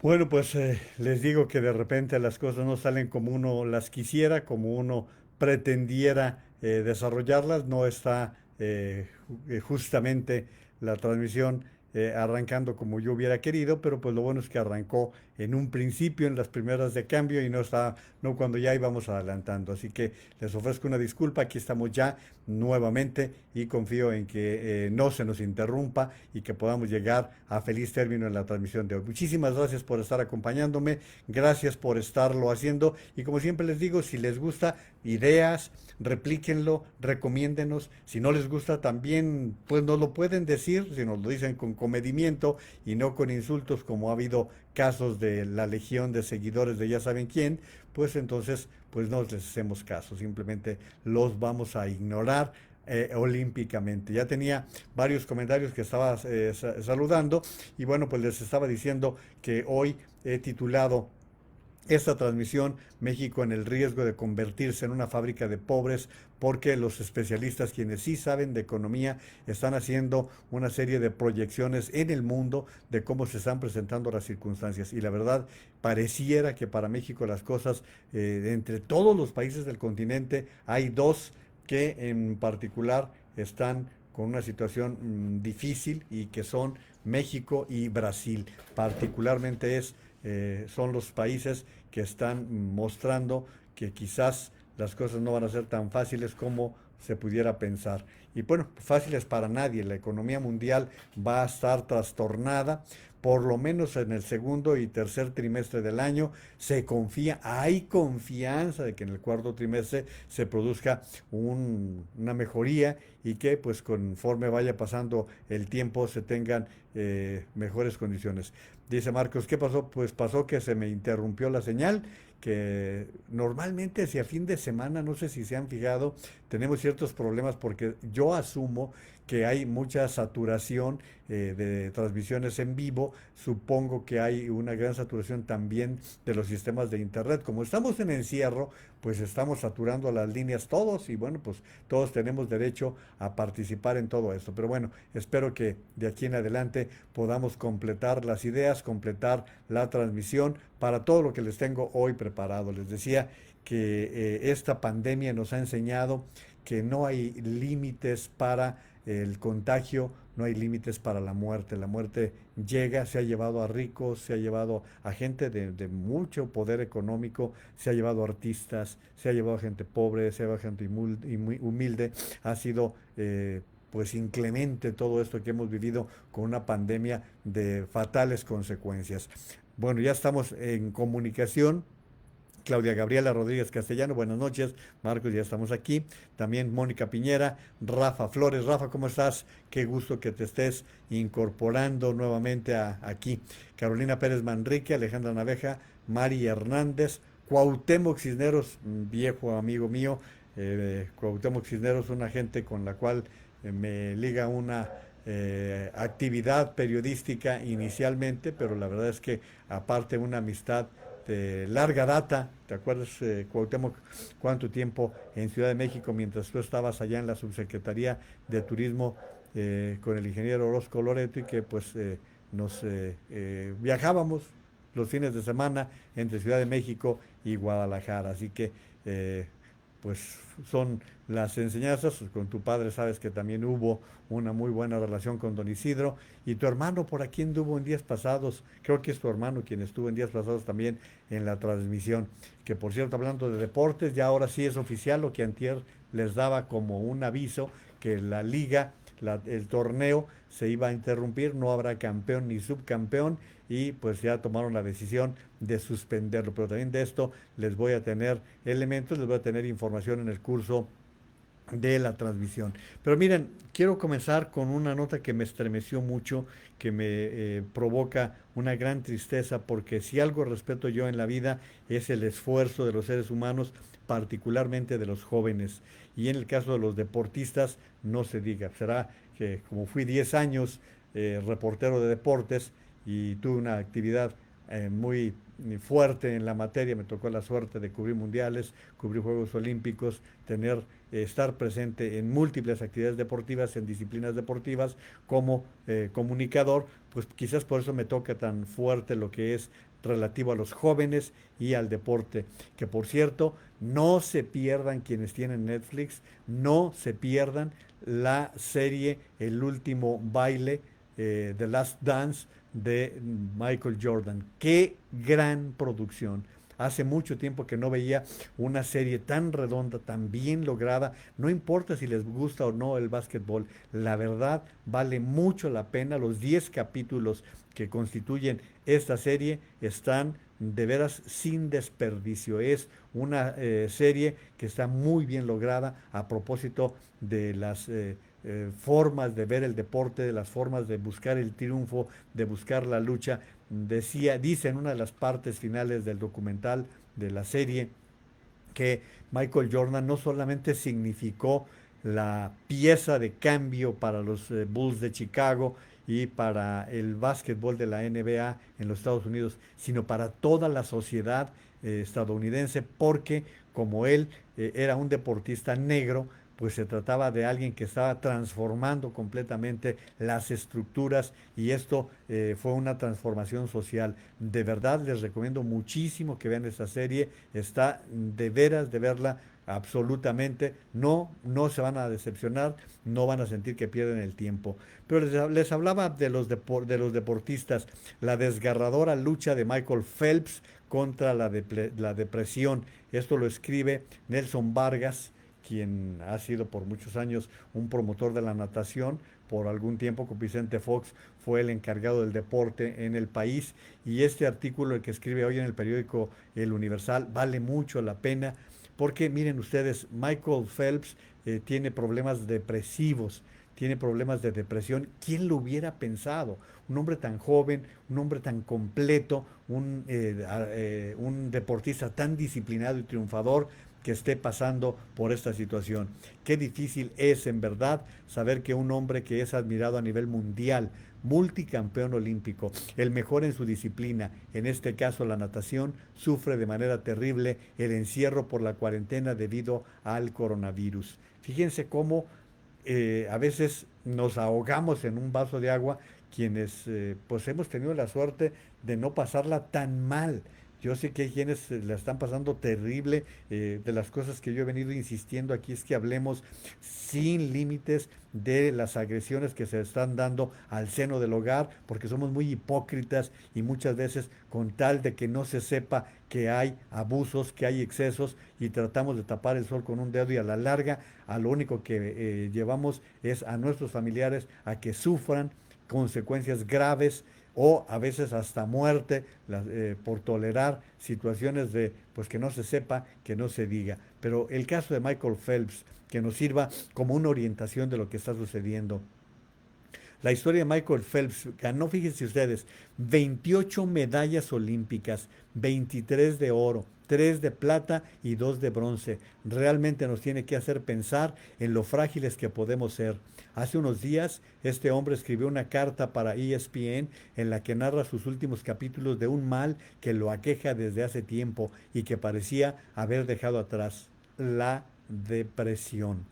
Bueno, pues les digo que de repente las cosas no salen como uno las quisiera, como uno pretendiera desarrollarlas. No está justamente la transmisión arrancando como yo hubiera querido, pero pues lo bueno es que arrancó en un principio, en las primeras de cambio y no está, no cuando ya íbamos adelantando. Así que les ofrezco una disculpa, aquí estamos ya nuevamente y confío en que no se nos interrumpa y que podamos llegar a feliz término en la transmisión de hoy. Muchísimas gracias por estar acompañándome, gracias por estarlo haciendo y como siempre les digo, si les gusta ideas, replíquenlo, recomiéndenos. Si no les gusta también, pues nos lo pueden decir, si nos lo dicen con comedimiento y no con insultos como ha habido casos de la legión de seguidores de ya saben quién, pues entonces pues no les hacemos caso, simplemente los vamos a ignorar olímpicamente. Ya tenía varios comentarios que estaba saludando y bueno, pues les estaba diciendo que hoy he titulado esta transmisión, México en el riesgo de convertirse en una fábrica de pobres, porque los especialistas, quienes sí saben de economía, están haciendo una serie de proyecciones en el mundo de cómo se están presentando las circunstancias. Y la verdad, pareciera que para México las cosas, entre todos los países del continente, hay dos que en particular están con una situación difícil y que son México y Brasil. Particularmente son los países que están mostrando que quizás las cosas no van a ser tan fáciles como se pudiera pensar. Y bueno, fáciles para nadie. La economía mundial va a estar trastornada, por lo menos en el segundo y tercer trimestre del año. Se confía, hay confianza de que en el cuarto trimestre se produzca una mejoría y que pues conforme vaya pasando el tiempo se tengan mejores condiciones. Dice Marcos, ¿qué pasó? Pues pasó que se me interrumpió la señal, que normalmente hacia fin de semana, no sé si se han fijado, tenemos ciertos problemas porque yo asumo que hay mucha saturación de transmisiones en vivo, supongo que hay una gran saturación también de los sistemas de internet. Como estamos en encierro, pues estamos saturando las líneas todos y bueno, pues todos tenemos derecho a participar en todo esto. Pero bueno, espero que de aquí en adelante podamos completar las ideas, completar la transmisión para todo lo que les tengo hoy preparado. Les decía que esta pandemia nos ha enseñado que no hay límites para el contagio, no hay límites para la muerte. La muerte llega, se ha llevado a ricos, se ha llevado a gente de mucho poder económico, se ha llevado a artistas, se ha llevado a gente pobre, se ha llevado a gente muy humilde. Ha sido pues inclemente todo esto que hemos vivido con una pandemia de fatales consecuencias. Bueno, ya estamos en comunicación. Claudia Gabriela Rodríguez Castellano, buenas noches. Marcos, ya estamos aquí. También Mónica Piñera, Rafa Flores. Rafa, ¿cómo estás? Qué gusto que te estés incorporando nuevamente aquí. Carolina Pérez Manrique, Alejandra Naveja, Mari Hernández, Cuauhtémoc Cisneros, viejo amigo mío. Cuauhtémoc Cisneros, una gente con la cual me liga una actividad periodística inicialmente, pero la verdad es que aparte una amistad de larga data. ¿Te acuerdas, Cuauhtémoc, cuánto tiempo en Ciudad de México, mientras tú estabas allá en la Subsecretaría de Turismo con el ingeniero Orozco Loreto y que pues nos viajábamos los fines de semana entre Ciudad de México y Guadalajara? Así que pues son las enseñanzas. Con tu padre sabes que también hubo una muy buena relación con don Isidro. Y tu hermano por aquí anduvo en días pasados, creo que es tu hermano quien estuvo en días pasados también en la transmisión. Que por cierto, hablando de deportes, ya ahora sí es oficial lo que antier les daba como un aviso, que la liga, el torneo se iba a interrumpir, no habrá campeón ni subcampeón y pues ya tomaron la decisión de suspenderlo. Pero también de esto les voy a tener elementos, les voy a tener información en el curso de la transmisión. Pero miren, quiero comenzar con una nota que me estremeció mucho, que me provoca una gran tristeza, porque si algo respeto yo en la vida es el esfuerzo de los seres humanos, particularmente de los jóvenes. Y en el caso de los deportistas, no se diga. Será que como fui 10 años reportero de deportes y tuve una actividad muy fuerte en la materia. Me tocó la suerte de cubrir mundiales, cubrir Juegos Olímpicos, estar presente en múltiples actividades deportivas, en disciplinas deportivas, como comunicador, pues quizás por eso me toca tan fuerte lo que es relativo a los jóvenes y al deporte. Que por cierto, no se pierdan quienes tienen Netflix, no se pierdan la serie El último baile, The Last Dance de Michael Jordan. Qué gran producción. Hace mucho tiempo que no veía una serie tan redonda, tan bien lograda. No importa si les gusta o no el básquetbol, la verdad vale mucho la pena. Los 10 capítulos que constituyen esta serie están de veras sin desperdicio. Es una serie que está muy bien lograda a propósito de las formas de ver el deporte, de las formas de buscar el triunfo, de buscar la lucha. Dice en una de las partes finales del documental de la serie que Michael Jordan no solamente significó la pieza de cambio para los Bulls de Chicago y para el básquetbol de la NBA en los Estados Unidos, sino para toda la sociedad estadounidense, porque como él era un deportista negro, pues se trataba de alguien que estaba transformando completamente las estructuras, y esto fue una transformación social. De verdad les recomiendo muchísimo que vean esta serie, está de veras de verla absolutamente, no se van a decepcionar, no van a sentir que pierden el tiempo. Pero les hablaba de de los deportistas, la desgarradora lucha de Michael Phelps contra la depresión. Esto lo escribe Nelson Vargas, quien ha sido por muchos años un promotor de la natación. Por algún tiempo con Vicente Fox fue el encargado del deporte en el país, y este artículo, el que escribe hoy en el periódico El Universal, vale mucho la pena, porque miren ustedes, Michael Phelps tiene problemas depresivos, tiene problemas de depresión. ¿Quién lo hubiera pensado? Un hombre tan joven, un hombre tan completo, un deportista tan disciplinado y triunfador, que esté pasando por esta situación. Qué difícil es en verdad saber que un hombre que es admirado a nivel mundial, multicampeón olímpico, el mejor en su disciplina, en este caso la natación, sufre de manera terrible el encierro por la cuarentena debido al coronavirus. Fíjense cómo a veces nos ahogamos en un vaso de agua quienes pues hemos tenido la suerte de no pasarla tan mal. Yo sé que hay quienes la están pasando terrible. De las cosas que yo he venido insistiendo aquí es que hablemos sin límites de las agresiones que se están dando al seno del hogar, porque somos muy hipócritas y muchas veces, con tal de que no se sepa que hay abusos, que hay excesos, y tratamos de tapar el sol con un dedo, y a la larga a lo único que llevamos es a nuestros familiares a que sufran consecuencias graves, o a veces hasta muerte, por tolerar situaciones de pues que no se sepa, que no se diga. Pero el caso de Michael Phelps, que nos sirva como una orientación de lo que está sucediendo. La historia de Michael Phelps ganó, fíjense ustedes, 28 medallas olímpicas, 23 de oro, 3 de plata y 2 de bronce. Realmente nos tiene que hacer pensar en lo frágiles que podemos ser. Hace unos días, este hombre escribió una carta para ESPN en la que narra sus últimos capítulos de un mal que lo aqueja desde hace tiempo y que parecía haber dejado atrás: la depresión.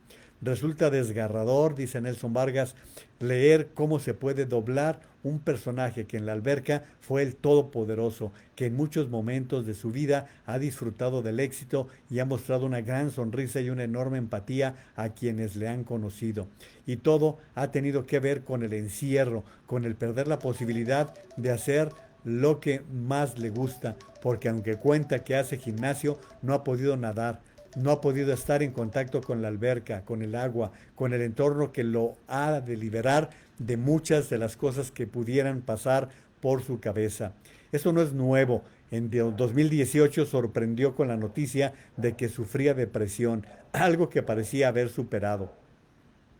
Resulta desgarrador, dice Nelson Vargas, leer cómo se puede doblar un personaje que en la alberca fue el todopoderoso, que en muchos momentos de su vida ha disfrutado del éxito y ha mostrado una gran sonrisa y una enorme empatía a quienes le han conocido. Y todo ha tenido que ver con el encierro, con el perder la posibilidad de hacer lo que más le gusta, porque aunque cuenta que hace gimnasio, no ha podido nadar, no ha podido estar en contacto con la alberca, con el agua, con el entorno que lo ha de liberar de muchas de las cosas que pudieran pasar por su cabeza. Eso no es nuevo. En 2018 sorprendió con la noticia de que sufría depresión, algo que parecía haber superado.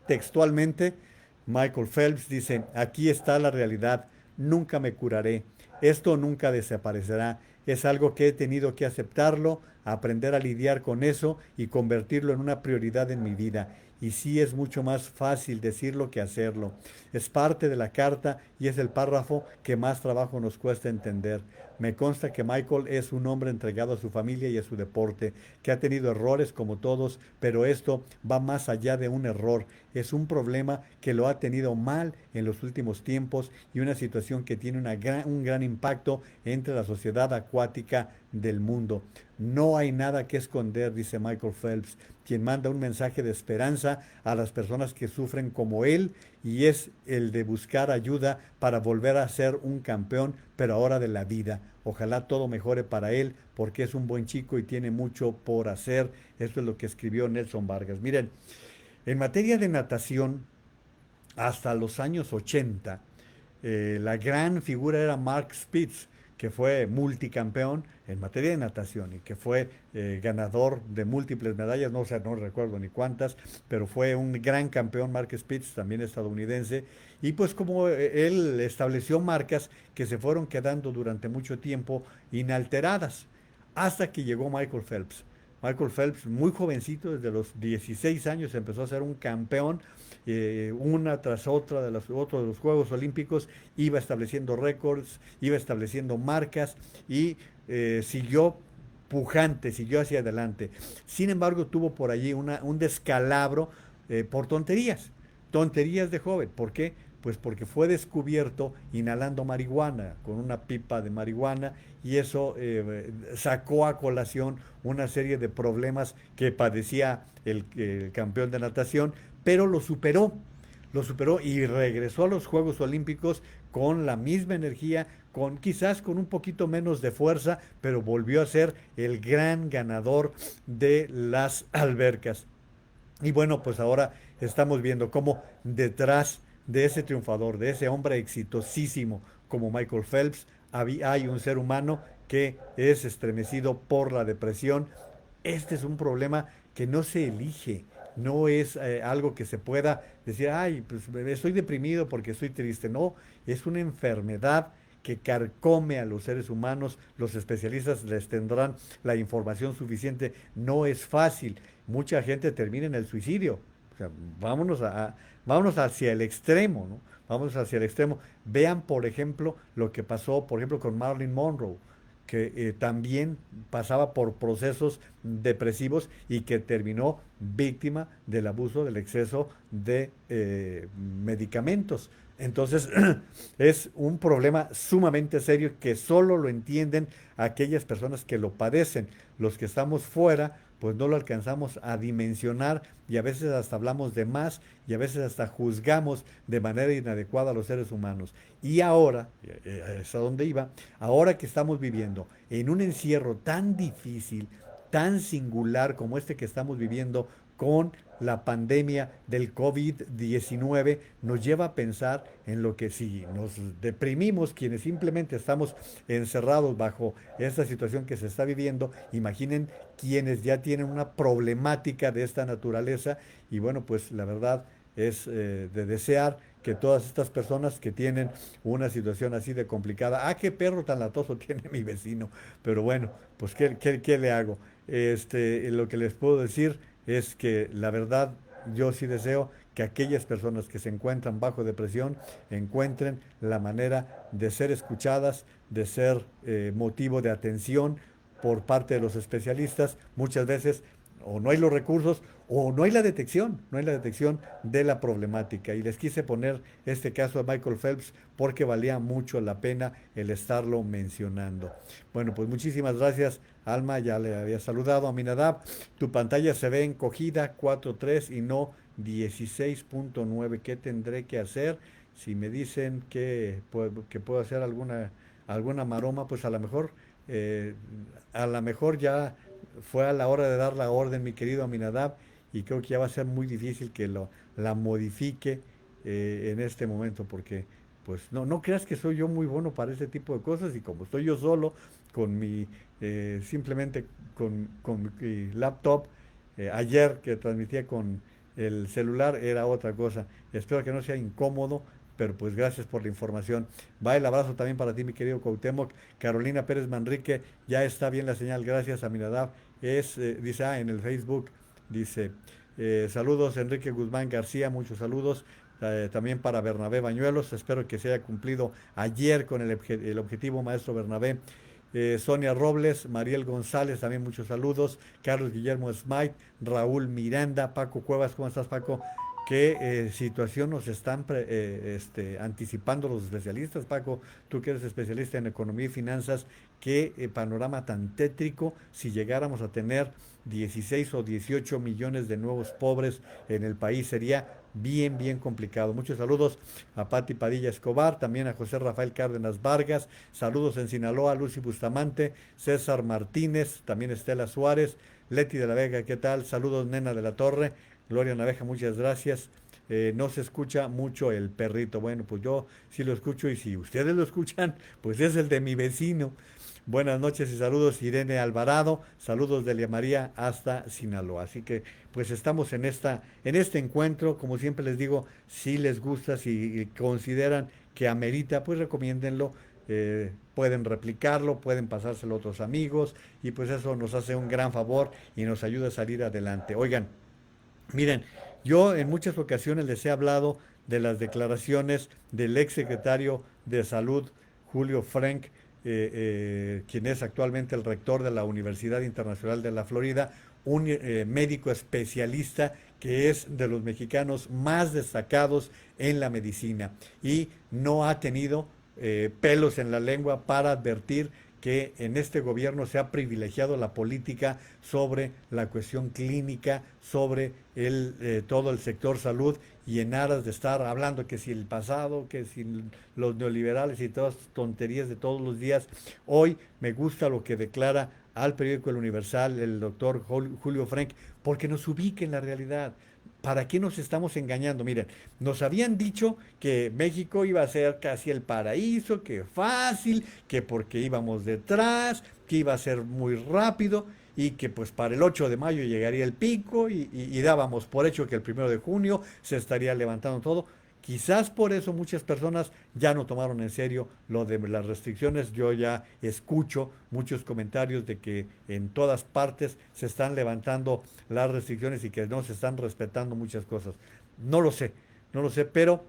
Textualmente, Michael Phelps dice: aquí está la realidad, nunca me curaré, esto nunca desaparecerá, es algo que he tenido que aceptarlo, aprender a lidiar con eso y convertirlo en una prioridad en mi vida. Y sí es mucho más fácil decirlo que hacerlo. Es parte de la carta y es el párrafo que más trabajo nos cuesta entender. Me consta que Michael es un hombre entregado a su familia y a su deporte, que ha tenido errores como todos, pero esto va más allá de un error. Es un problema que lo ha tenido mal en los últimos tiempos y una situación que tiene un gran impacto entre la sociedad acuática del mundo. No hay nada que esconder, dice Michael Phelps, quien manda un mensaje de esperanza a las personas que sufren como él, y es el de buscar ayuda para volver a ser un campeón, pero ahora de la vida. Ojalá todo mejore para él, porque es un buen chico y tiene mucho por hacer. Esto es lo que escribió Nelson Vargas. Miren, en materia de natación, hasta los años 80, la gran figura era Mark Spitz, que fue multicampeón en materia de natación y que fue ganador de múltiples medallas, no, o sea, no recuerdo ni cuántas, pero fue un gran campeón Mark Spitz, también estadounidense, y pues como él estableció marcas que se fueron quedando durante mucho tiempo inalteradas, hasta que llegó Michael Phelps. Michael Phelps, muy jovencito, desde los 16 años, empezó a ser un campeón, una tras otra de otros de los Juegos Olímpicos, iba estableciendo récords, iba estableciendo marcas y siguió pujante, siguió hacia adelante. Sin embargo, tuvo por allí un descalabro por tonterías, tonterías de joven. ¿Por qué? Pues porque fue descubierto inhalando marihuana, con una pipa de marihuana, y eso sacó a colación una serie de problemas que padecía el campeón de natación, pero lo superó y regresó a los Juegos Olímpicos con la misma energía, con quizás con un poquito menos de fuerza, pero volvió a ser el gran ganador de las albercas. Y bueno, pues ahora estamos viendo cómo detrás de ese triunfador, de ese hombre exitosísimo como Michael Phelps, hay un ser humano que es estremecido por la depresión. Este es un problema que no se elige, no es algo que se pueda decir, ay, pues estoy deprimido porque estoy triste. No, es una enfermedad que carcome a los seres humanos. Los especialistas les tendrán la información suficiente. No es fácil. Mucha gente termina en el suicidio. O sea, vámonos hacia el extremo, ¿no? Vamos hacia el extremo. Vean, por ejemplo, lo que pasó, por ejemplo, con Marilyn Monroe, que también pasaba por procesos depresivos y que terminó víctima del abuso, del exceso de medicamentos. Entonces, es un problema sumamente serio que solo lo entienden aquellas personas que lo padecen. Los que estamos fuera, pues no lo alcanzamos a dimensionar y a veces hasta hablamos de más y a veces hasta juzgamos de manera inadecuada a los seres humanos. Y ahora, es a donde iba, ahora que estamos viviendo en un encierro tan difícil, tan singular como este que estamos viviendo con la pandemia del COVID-19, nos lleva a pensar en lo que si nos deprimimos, quienes simplemente estamos encerrados bajo esta situación que se está viviendo, imaginen quienes ya tienen una problemática de esta naturaleza. Y bueno, pues la verdad es de desear que todas estas personas que tienen una situación así de complicada, qué perro tan latoso tiene mi vecino, pero bueno, pues qué le hago. Lo que les puedo decir es que la verdad yo sí deseo que aquellas personas que se encuentran bajo depresión encuentren la manera de ser escuchadas, de ser motivo de atención por parte de los especialistas. Muchas veces o no hay los recursos o no hay la detección, no hay la detección de la problemática. Y les quise poner este caso de Michael Phelps porque valía mucho la pena el estarlo mencionando. Bueno, pues muchísimas gracias, Alma, ya le había saludado a Minadab. Tu pantalla se ve encogida 4.3 y no 16.9. ¿Qué tendré que hacer? Si me dicen que puedo hacer alguna maroma, pues a lo mejor ya fue a la hora de dar la orden, mi querido Aminadab, y creo que ya va a ser muy difícil que la modifique en este momento, porque pues no creas que soy yo muy bueno para ese tipo de cosas, y como estoy yo solo con simplemente con mi laptop, ayer que transmitía con el celular era otra cosa. Espero que no sea incómodo, pero pues gracias por la información. Va el abrazo también para ti, mi querido Cuauhtémoc. Carolina Pérez Manrique, ya está bien la señal, gracias a Minadab. dice, en el Facebook, dice, saludos Enrique Guzmán García, muchos saludos. También para Bernabé Bañuelos, espero que se haya cumplido ayer con el objetivo, maestro Bernabé. Sonia Robles, Mariel González, también muchos saludos. Carlos Guillermo Smite, Raúl Miranda, Paco Cuevas, ¿cómo estás, Paco? ¿Qué situación nos están anticipando los especialistas, Paco? Tú que eres especialista en economía y finanzas, ¿qué panorama tan tétrico si llegáramos a tener 16 o 18 millones de nuevos pobres en el país? Sería bien, bien complicado. Muchos saludos a Pati Padilla Escobar, también a José Rafael Cárdenas Vargas, saludos en Sinaloa, Lucy Bustamante, César Martínez, también Estela Suárez, Leti de la Vega, ¿qué tal? Saludos, Nena de la Torre, Gloria Naveja, muchas gracias. No se escucha mucho el perrito. Bueno, pues yo sí lo escucho y si ustedes lo escuchan, pues es el de mi vecino. Buenas noches y saludos, Irene Alvarado. Saludos de Elia María hasta Sinaloa. Así que pues estamos en este encuentro. Como siempre les digo, si les gusta, si consideran que amerita, pues recomiéndenlo. Pueden replicarlo, pueden pasárselo a otros amigos y pues eso nos hace un gran favor y nos ayuda a salir adelante. Oigan, miren, yo en muchas ocasiones les he hablado de las declaraciones del ex secretario de Salud, Julio Frenk, quien es actualmente el rector de la Universidad Internacional de la Florida, un médico especialista que es de los mexicanos más destacados en la medicina y no ha tenido pelos en la lengua para advertir que en este gobierno se ha privilegiado la política sobre la cuestión clínica, sobre todo el sector salud y en aras de estar hablando que si el pasado, que si los neoliberales y todas tonterías de todos los días. Hoy me gusta lo que declara al periódico El Universal el doctor Julio Frenk, porque nos ubica en la realidad. ¿Para qué nos estamos engañando? Miren, nos habían dicho que México iba a ser casi el paraíso, que fácil, que porque íbamos detrás, que iba a ser muy rápido y que pues para el 8 de mayo llegaría el pico y dábamos por hecho que el 1 de junio se estaría levantando todo. Quizás por eso muchas personas ya no tomaron en serio lo de las restricciones. Yo ya escucho muchos comentarios de que en todas partes se están levantando las restricciones y que no se están respetando muchas cosas. No lo sé, no lo sé, pero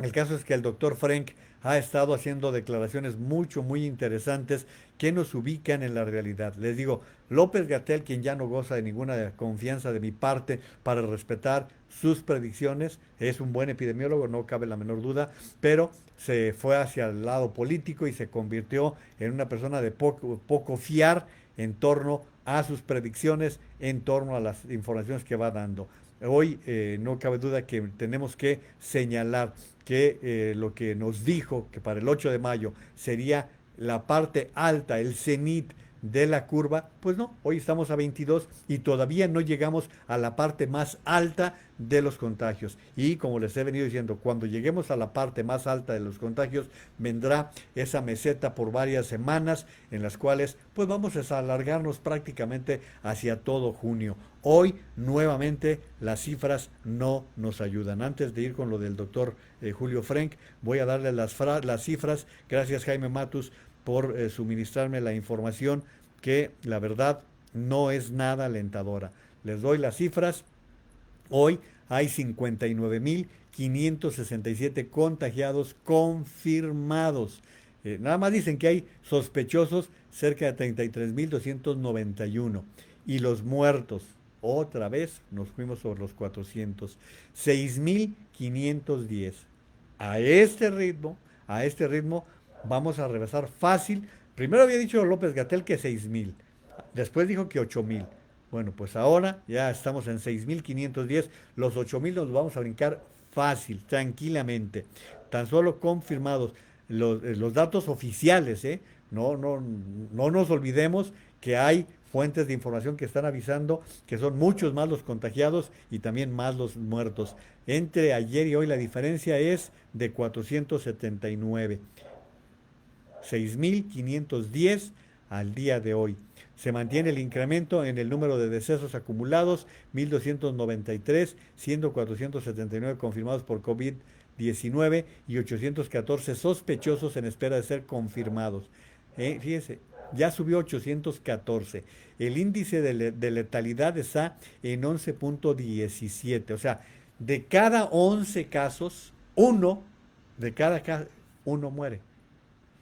el caso es que el doctor Frank ha estado haciendo declaraciones muy interesantes que nos ubican en la realidad. Les digo, López Gatell, quien ya no goza de ninguna confianza de mi parte para respetar sus predicciones, es un buen epidemiólogo, no cabe la menor duda, pero se fue hacia el lado político y se convirtió en una persona de poco fiar en torno a sus predicciones, en torno a las informaciones que va dando. Hoy no cabe duda que tenemos que señalar que lo que nos dijo que para el 8 de mayo sería la parte alta, el cenit de la curva, pues no, hoy estamos a 22 y todavía no llegamos a la parte más alta de los contagios. Y como les he venido diciendo, cuando lleguemos a la parte más alta de los contagios, vendrá esa meseta por varias semanas en las cuales pues vamos a alargarnos prácticamente hacia todo junio. Hoy nuevamente las cifras no nos ayudan. Antes de ir con lo del doctor Julio Frenk, voy a darle las cifras. Gracias Jaime Matus por suministrarme la información que la verdad no es nada alentadora. Les doy las cifras. Hoy hay 59.567 contagiados confirmados. Nada más dicen que hay sospechosos cerca de 33.291. Y los muertos, otra vez nos fuimos sobre los 400. 6.510. A este ritmo vamos a regresar fácil. Primero había dicho López Gatell que 6.000. Después dijo que 8.000. Bueno, pues ahora ya estamos en 6.510. Los 8.000 nos vamos a brincar fácil, tranquilamente. Tan solo confirmados los datos oficiales, ¿eh? No nos olvidemos que hay fuentes de información que están avisando que son muchos más los contagiados y también más los muertos. Entre ayer y hoy la diferencia es de 479. 6.510 al día de hoy. Se mantiene el incremento en el número de decesos acumulados, 1.293, siendo 479 confirmados por COVID-19 y 814 sospechosos en espera de ser confirmados. Fíjense, ya subió 814. El índice de letalidad está en 11.17. O sea, de cada 11 casos, uno, de cada uno muere.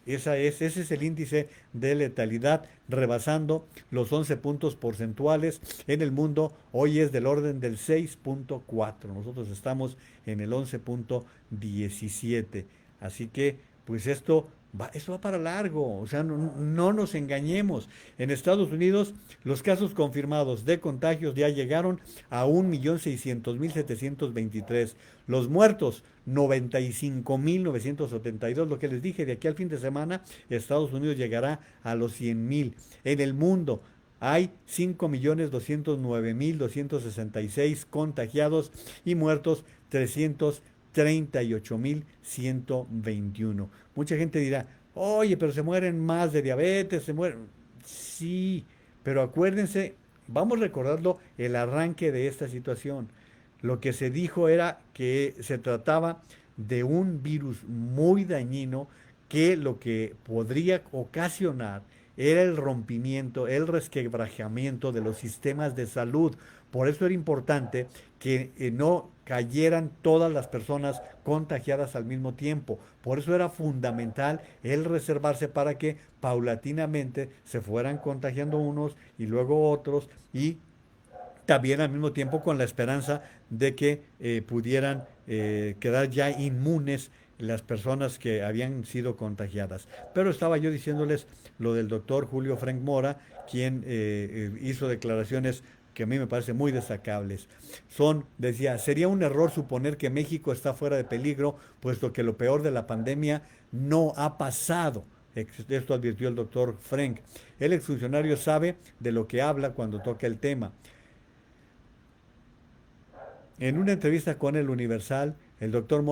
Ese es el índice de letalidad, rebasando los 11 puntos porcentuales. En el mundo hoy es del orden del 6.4. Nosotros estamos en el 11.17. Así que, pues esto va para largo. O sea, no nos engañemos. En Estados Unidos, los casos confirmados de contagios ya llegaron a 1.600.723. Los muertos, 95.972. Lo que les dije, de aquí al fin de semana, Estados Unidos llegará a los 100.000. En el mundo hay 5.209.266 contagiados y muertos 338.121. Mucha gente dirá, oye, pero se mueren más de diabetes, se mueren. Sí, pero acuérdense, vamos recordando el arranque de esta situación. Lo que se dijo era que se trataba de un virus muy dañino que lo que podría ocasionar era el rompimiento, el resquebrajamiento de los sistemas de salud. Por eso era importante que no cayeran todas las personas contagiadas al mismo tiempo. Por eso era fundamental el reservarse para que paulatinamente se fueran contagiando unos y luego otros y también al mismo tiempo con la esperanza de que pudieran quedar ya inmunes las personas que habían sido contagiadas. Pero estaba yo diciéndoles lo del doctor Julio Frank Mora, quien hizo declaraciones que a mí me parecen muy destacables. Decía, sería un error suponer que México está fuera de peligro, puesto que lo peor de la pandemia no ha pasado. Esto advirtió el doctor Frank. El exfuncionario sabe de lo que habla cuando toca el tema. En una entrevista con el Universal, el doctor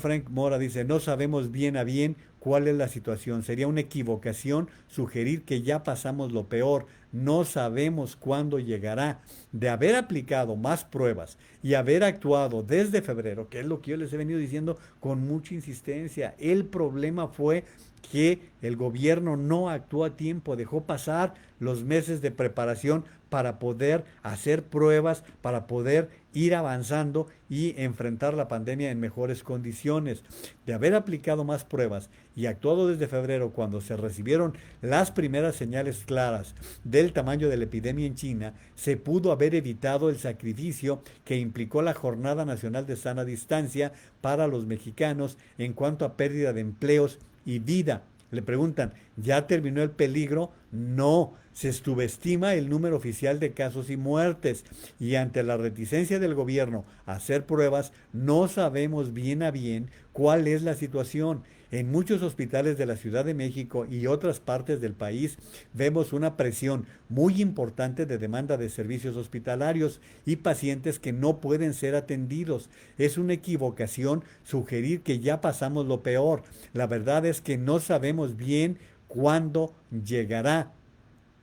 Frank Mora dice, no sabemos bien a bien cuál es la situación. Sería una equivocación sugerir que ya pasamos lo peor. No sabemos cuándo llegará. De haber aplicado más pruebas y haber actuado desde febrero, que es lo que yo les he venido diciendo con mucha insistencia, el problema fue que el gobierno no actuó a tiempo, dejó pasar los meses de preparación para poder hacer pruebas, para poder ir avanzando y enfrentar la pandemia en mejores condiciones. De haber aplicado más pruebas y actuado desde febrero cuando se recibieron las primeras señales claras del tamaño de la epidemia en China, se pudo haber evitado el sacrificio que implicó la Jornada Nacional de Sana Distancia para los mexicanos en cuanto a pérdida de empleos y vida. Le preguntan, ¿ya terminó el peligro? No, se subestima el número oficial de casos y muertes y ante la reticencia del gobierno a hacer pruebas, no sabemos bien a bien cuál es la situación. En muchos hospitales de la Ciudad de México y otras partes del país vemos una presión muy importante de demanda de servicios hospitalarios y pacientes que no pueden ser atendidos. Es una equivocación sugerir que ya pasamos lo peor. La verdad es que no sabemos bien cuándo llegará.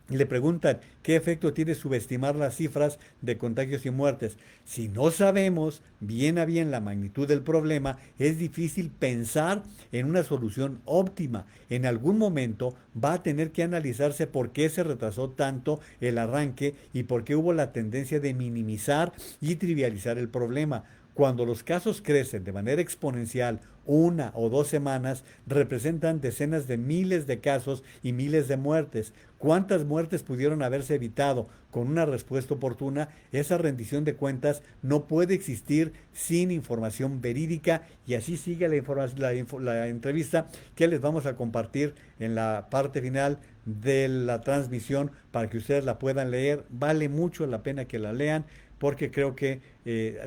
Le preguntan qué efecto tiene subestimar las cifras de contagios y muertes. Si no sabemos bien a bien la magnitud del problema, es difícil pensar en una solución óptima. En algún momento va a tener que analizarse por qué se retrasó tanto el arranque y por qué hubo la tendencia de minimizar y trivializar el problema. Cuando los casos crecen de manera exponencial, 1 o 2 semanas, representan decenas de miles de casos y miles de muertes. ¿Cuántas muertes pudieron haberse evitado con una respuesta oportuna? Esa rendición de cuentas no puede existir sin información verídica y así sigue la entrevista que les vamos a compartir en la parte final de la transmisión para que ustedes la puedan leer. Vale mucho la pena que la lean porque creo que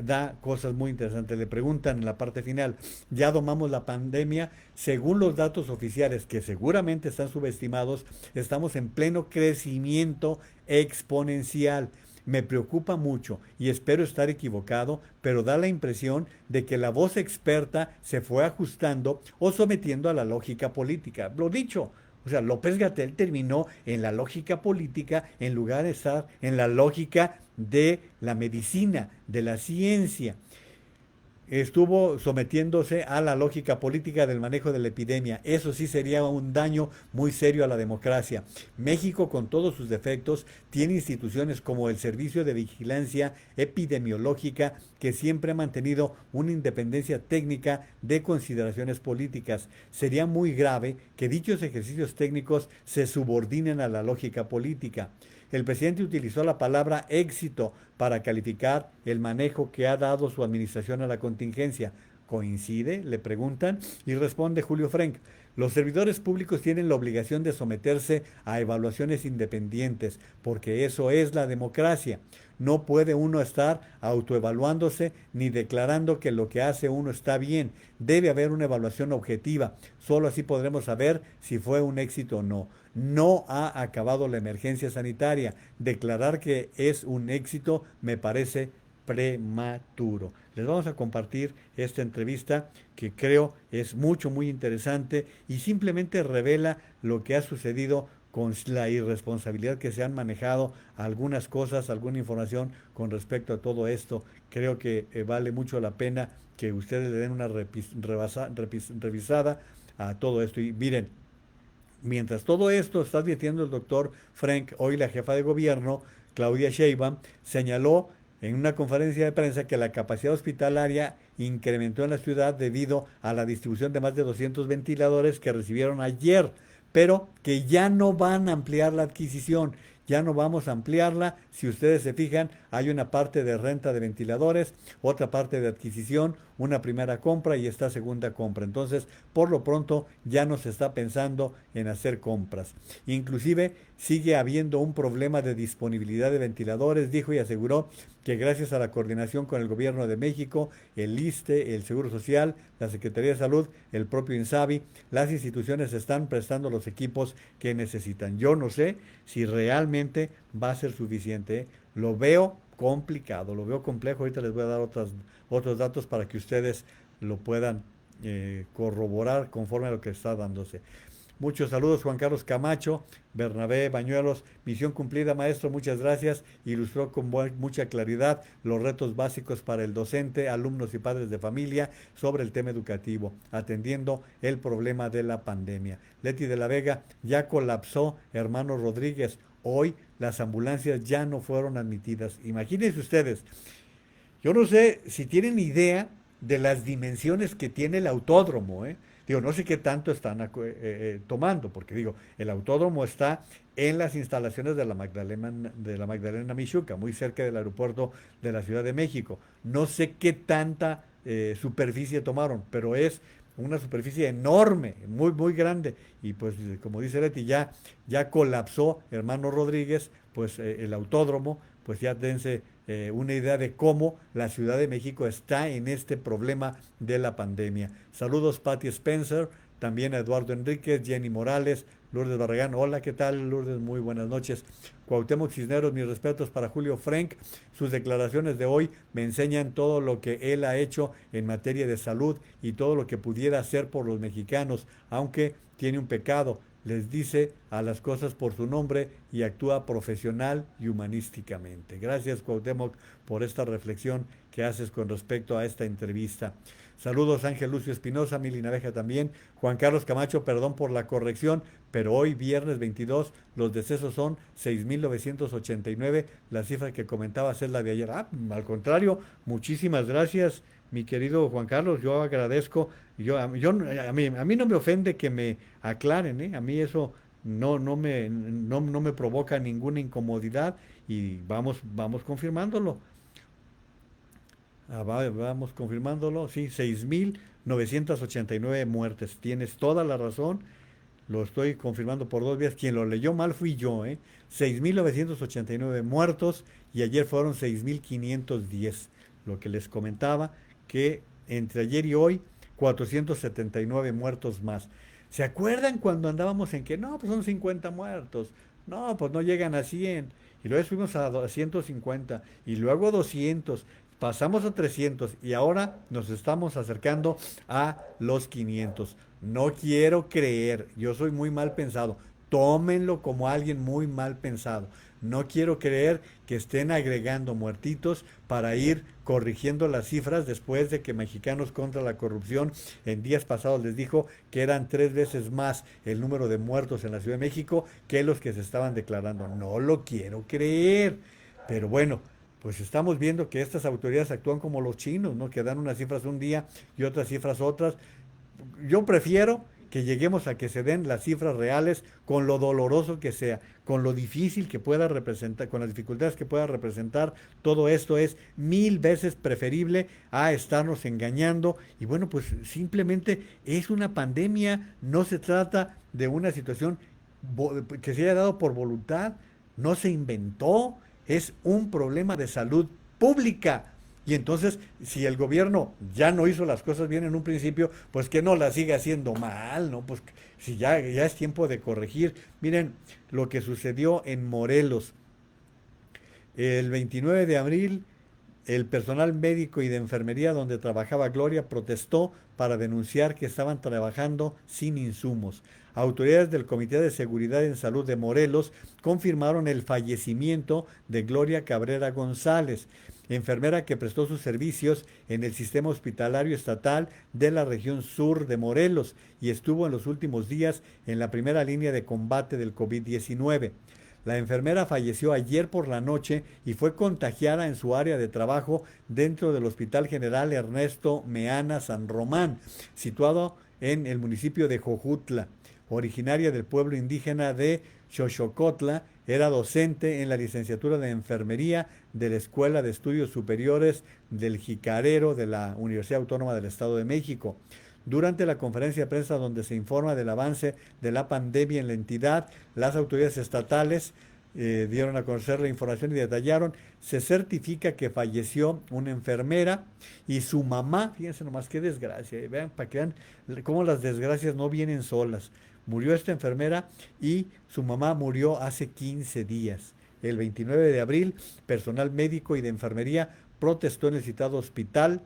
da cosas muy interesantes. Le preguntan en la parte final, ¿ya domamos la pandemia? Según los datos oficiales, que seguramente están subestimados, estamos en pleno crecimiento exponencial. Me preocupa mucho y espero estar equivocado, pero da la impresión de que la voz experta se fue ajustando o sometiendo a la lógica política. Lo dicho, o sea, López-Gatell terminó en la lógica política en lugar de estar en la lógica de la medicina, de la ciencia. estuvo sometiéndose a la lógica política del manejo de la epidemia. Eso sí sería un daño muy serio a la democracia. México, con todos sus defectos, tiene instituciones como el Servicio de Vigilancia Epidemiológica, que siempre ha mantenido una independencia técnica de consideraciones políticas. Sería muy grave que dichos ejercicios técnicos se subordinen a la lógica política. El presidente utilizó la palabra éxito para calificar el manejo que ha dado su administración a la contingencia. ¿Coincide? Le preguntan y responde Julio Frenk. Los servidores públicos tienen la obligación de someterse a evaluaciones independientes, porque eso es la democracia. No puede uno estar autoevaluándose ni declarando que lo que hace uno está bien. Debe haber una evaluación objetiva. Solo así podremos saber si fue un éxito o no. No ha acabado la emergencia sanitaria. Declarar que es un éxito me parece prematuro. Les vamos a compartir esta entrevista que creo es muy interesante y simplemente revela lo que ha sucedido con la irresponsabilidad que se han manejado algunas cosas, alguna información con respecto a todo esto. Creo que vale mucho la pena que ustedes le den una revisada a todo esto. Y miren, mientras todo esto está advirtiendo el doctor Frank, hoy la jefa de gobierno, Claudia Sheinbaum, señaló en una conferencia de prensa que la capacidad hospitalaria incrementó en la ciudad debido a la distribución de más de 200 ventiladores que recibieron ayer, pero que ya no van a ampliar la adquisición, ya no vamos a ampliarla. Si ustedes se fijan, hay una parte de renta de ventiladores, otra parte de adquisición, una primera compra y esta segunda compra. Entonces, por lo pronto, ya no se está pensando en hacer compras. Inclusive, sigue habiendo un problema de disponibilidad de ventiladores, dijo y aseguró que gracias a la coordinación con el Gobierno de México, el ISSSTE, el Seguro Social, la Secretaría de Salud, el propio INSABI, las instituciones están prestando los equipos que necesitan. Yo no sé si realmente va a ser suficiente, ¿eh? Lo veo complicado, lo veo complejo. Ahorita les voy a dar otros datos para que ustedes lo puedan corroborar conforme a lo que está dándose. Muchos saludos, Juan Carlos Camacho, Bernabé Bañuelos. Misión cumplida, maestro, muchas gracias. Ilustró con mucha claridad los retos básicos para el docente, alumnos y padres de familia sobre el tema educativo, atendiendo el problema de la pandemia. Leti de la Vega, ya colapsó Hermano Rodríguez. Hoy las ambulancias ya no fueron admitidas. Imagínense ustedes, yo no sé si tienen idea de las dimensiones que tiene el autódromo, ¿eh? Digo, no sé qué tanto están tomando, porque digo, el autódromo está en las instalaciones de la Magdalena Michuca, muy cerca del aeropuerto de la Ciudad de México. No sé qué tanta superficie tomaron, pero es una superficie enorme, muy grande. Y pues, como dice Leti, ya colapsó Hermano Rodríguez, pues el autódromo, pues ya dense una idea de cómo la Ciudad de México está en este problema de la pandemia. Saludos, Patti Spencer, también a Eduardo Enríquez, Jenny Morales, Lourdes Barragán. Hola, ¿qué tal, Lourdes? Muy buenas noches. Cuauhtémoc Cisneros, mis respetos para Julio Frenk. Sus declaraciones de hoy me enseñan todo lo que él ha hecho en materia de salud y todo lo que pudiera hacer por los mexicanos, aunque tiene un pecado. Les dice a las cosas por su nombre y actúa profesional y humanísticamente. Gracias, Cuauhtémoc, por esta reflexión que haces con respecto a esta entrevista. Saludos, Ángel Lucio Espinosa, Mili Naveja también. Juan Carlos Camacho, perdón por la corrección, pero hoy, viernes 22, los decesos son 6.989. La cifra que comentabas es la de ayer. Al contrario, muchísimas gracias, mi querido Juan Carlos. Yo agradezco. A mí no me ofende que me aclaren, ¿eh? A mí eso no me provoca ninguna incomodidad y vamos confirmándolo. Vamos confirmándolo, sí, 6.989 muertes. Tienes toda la razón, lo estoy confirmando por dos vías. Quien lo leyó mal fui yo, ¿eh? 6.989 muertos y ayer fueron 6.510. Lo que les comentaba, que entre ayer y hoy, 479 muertos más. ¿Se acuerdan cuando andábamos en que no, pues son 50 muertos? No, pues no llegan a 100. Y luego fuimos a 150 y luego a 200. Pasamos a 300 y ahora nos estamos acercando a los 500. No quiero creer, yo soy muy mal pensado. Tómenlo como alguien muy mal pensado. No quiero creer que estén agregando muertitos para ir corrigiendo las cifras después de que Mexicanos contra la Corrupción en días pasados les dijo que eran 3 veces más el número de muertos en la Ciudad de México que los que se estaban declarando. No lo quiero creer. Pero bueno, pues estamos viendo que estas autoridades actúan como los chinos, ¿no? Que dan unas cifras un día y otras cifras otras. Yo prefiero que lleguemos a que se den las cifras reales con lo doloroso que sea, con lo difícil que pueda representar, con las dificultades que pueda representar. Todo esto es 1000 veces preferible a estarnos engañando. Y bueno, pues simplemente es una pandemia, no se trata de una situación que se haya dado por voluntad, no se inventó, es un problema de salud pública. Y entonces, si el gobierno ya no hizo las cosas bien en un principio, pues que no las siga haciendo mal, ¿no? Pues si ya es tiempo de corregir. Miren lo que sucedió en Morelos. El 29 de abril, el personal médico y de enfermería donde trabajaba Gloria protestó para denunciar que estaban trabajando sin insumos. Autoridades del Comité de Seguridad en Salud de Morelos confirmaron el fallecimiento de Gloria Cabrera González, enfermera que prestó sus servicios en el sistema hospitalario estatal de la región sur de Morelos y estuvo en los últimos días en la primera línea de combate del COVID-19. La enfermera falleció ayer por la noche y fue contagiada en su área de trabajo dentro del Hospital General Ernesto Meana San Román, situado en el municipio de Jojutla. Originaria del pueblo indígena de Xochocotla, era docente en la licenciatura de enfermería de la Escuela de Estudios Superiores del Jicarero de la Universidad Autónoma del Estado de México. Durante la conferencia de prensa donde se informa del avance de la pandemia en la entidad, las autoridades estatales dieron a conocer la información y detallaron, se certifica que falleció una enfermera y su mamá, fíjense nomás qué desgracia, vean para que vean cómo las desgracias no vienen solas. Murió esta enfermera y su mamá murió hace 15 días. El 29 de abril, personal médico y de enfermería protestó en el citado hospital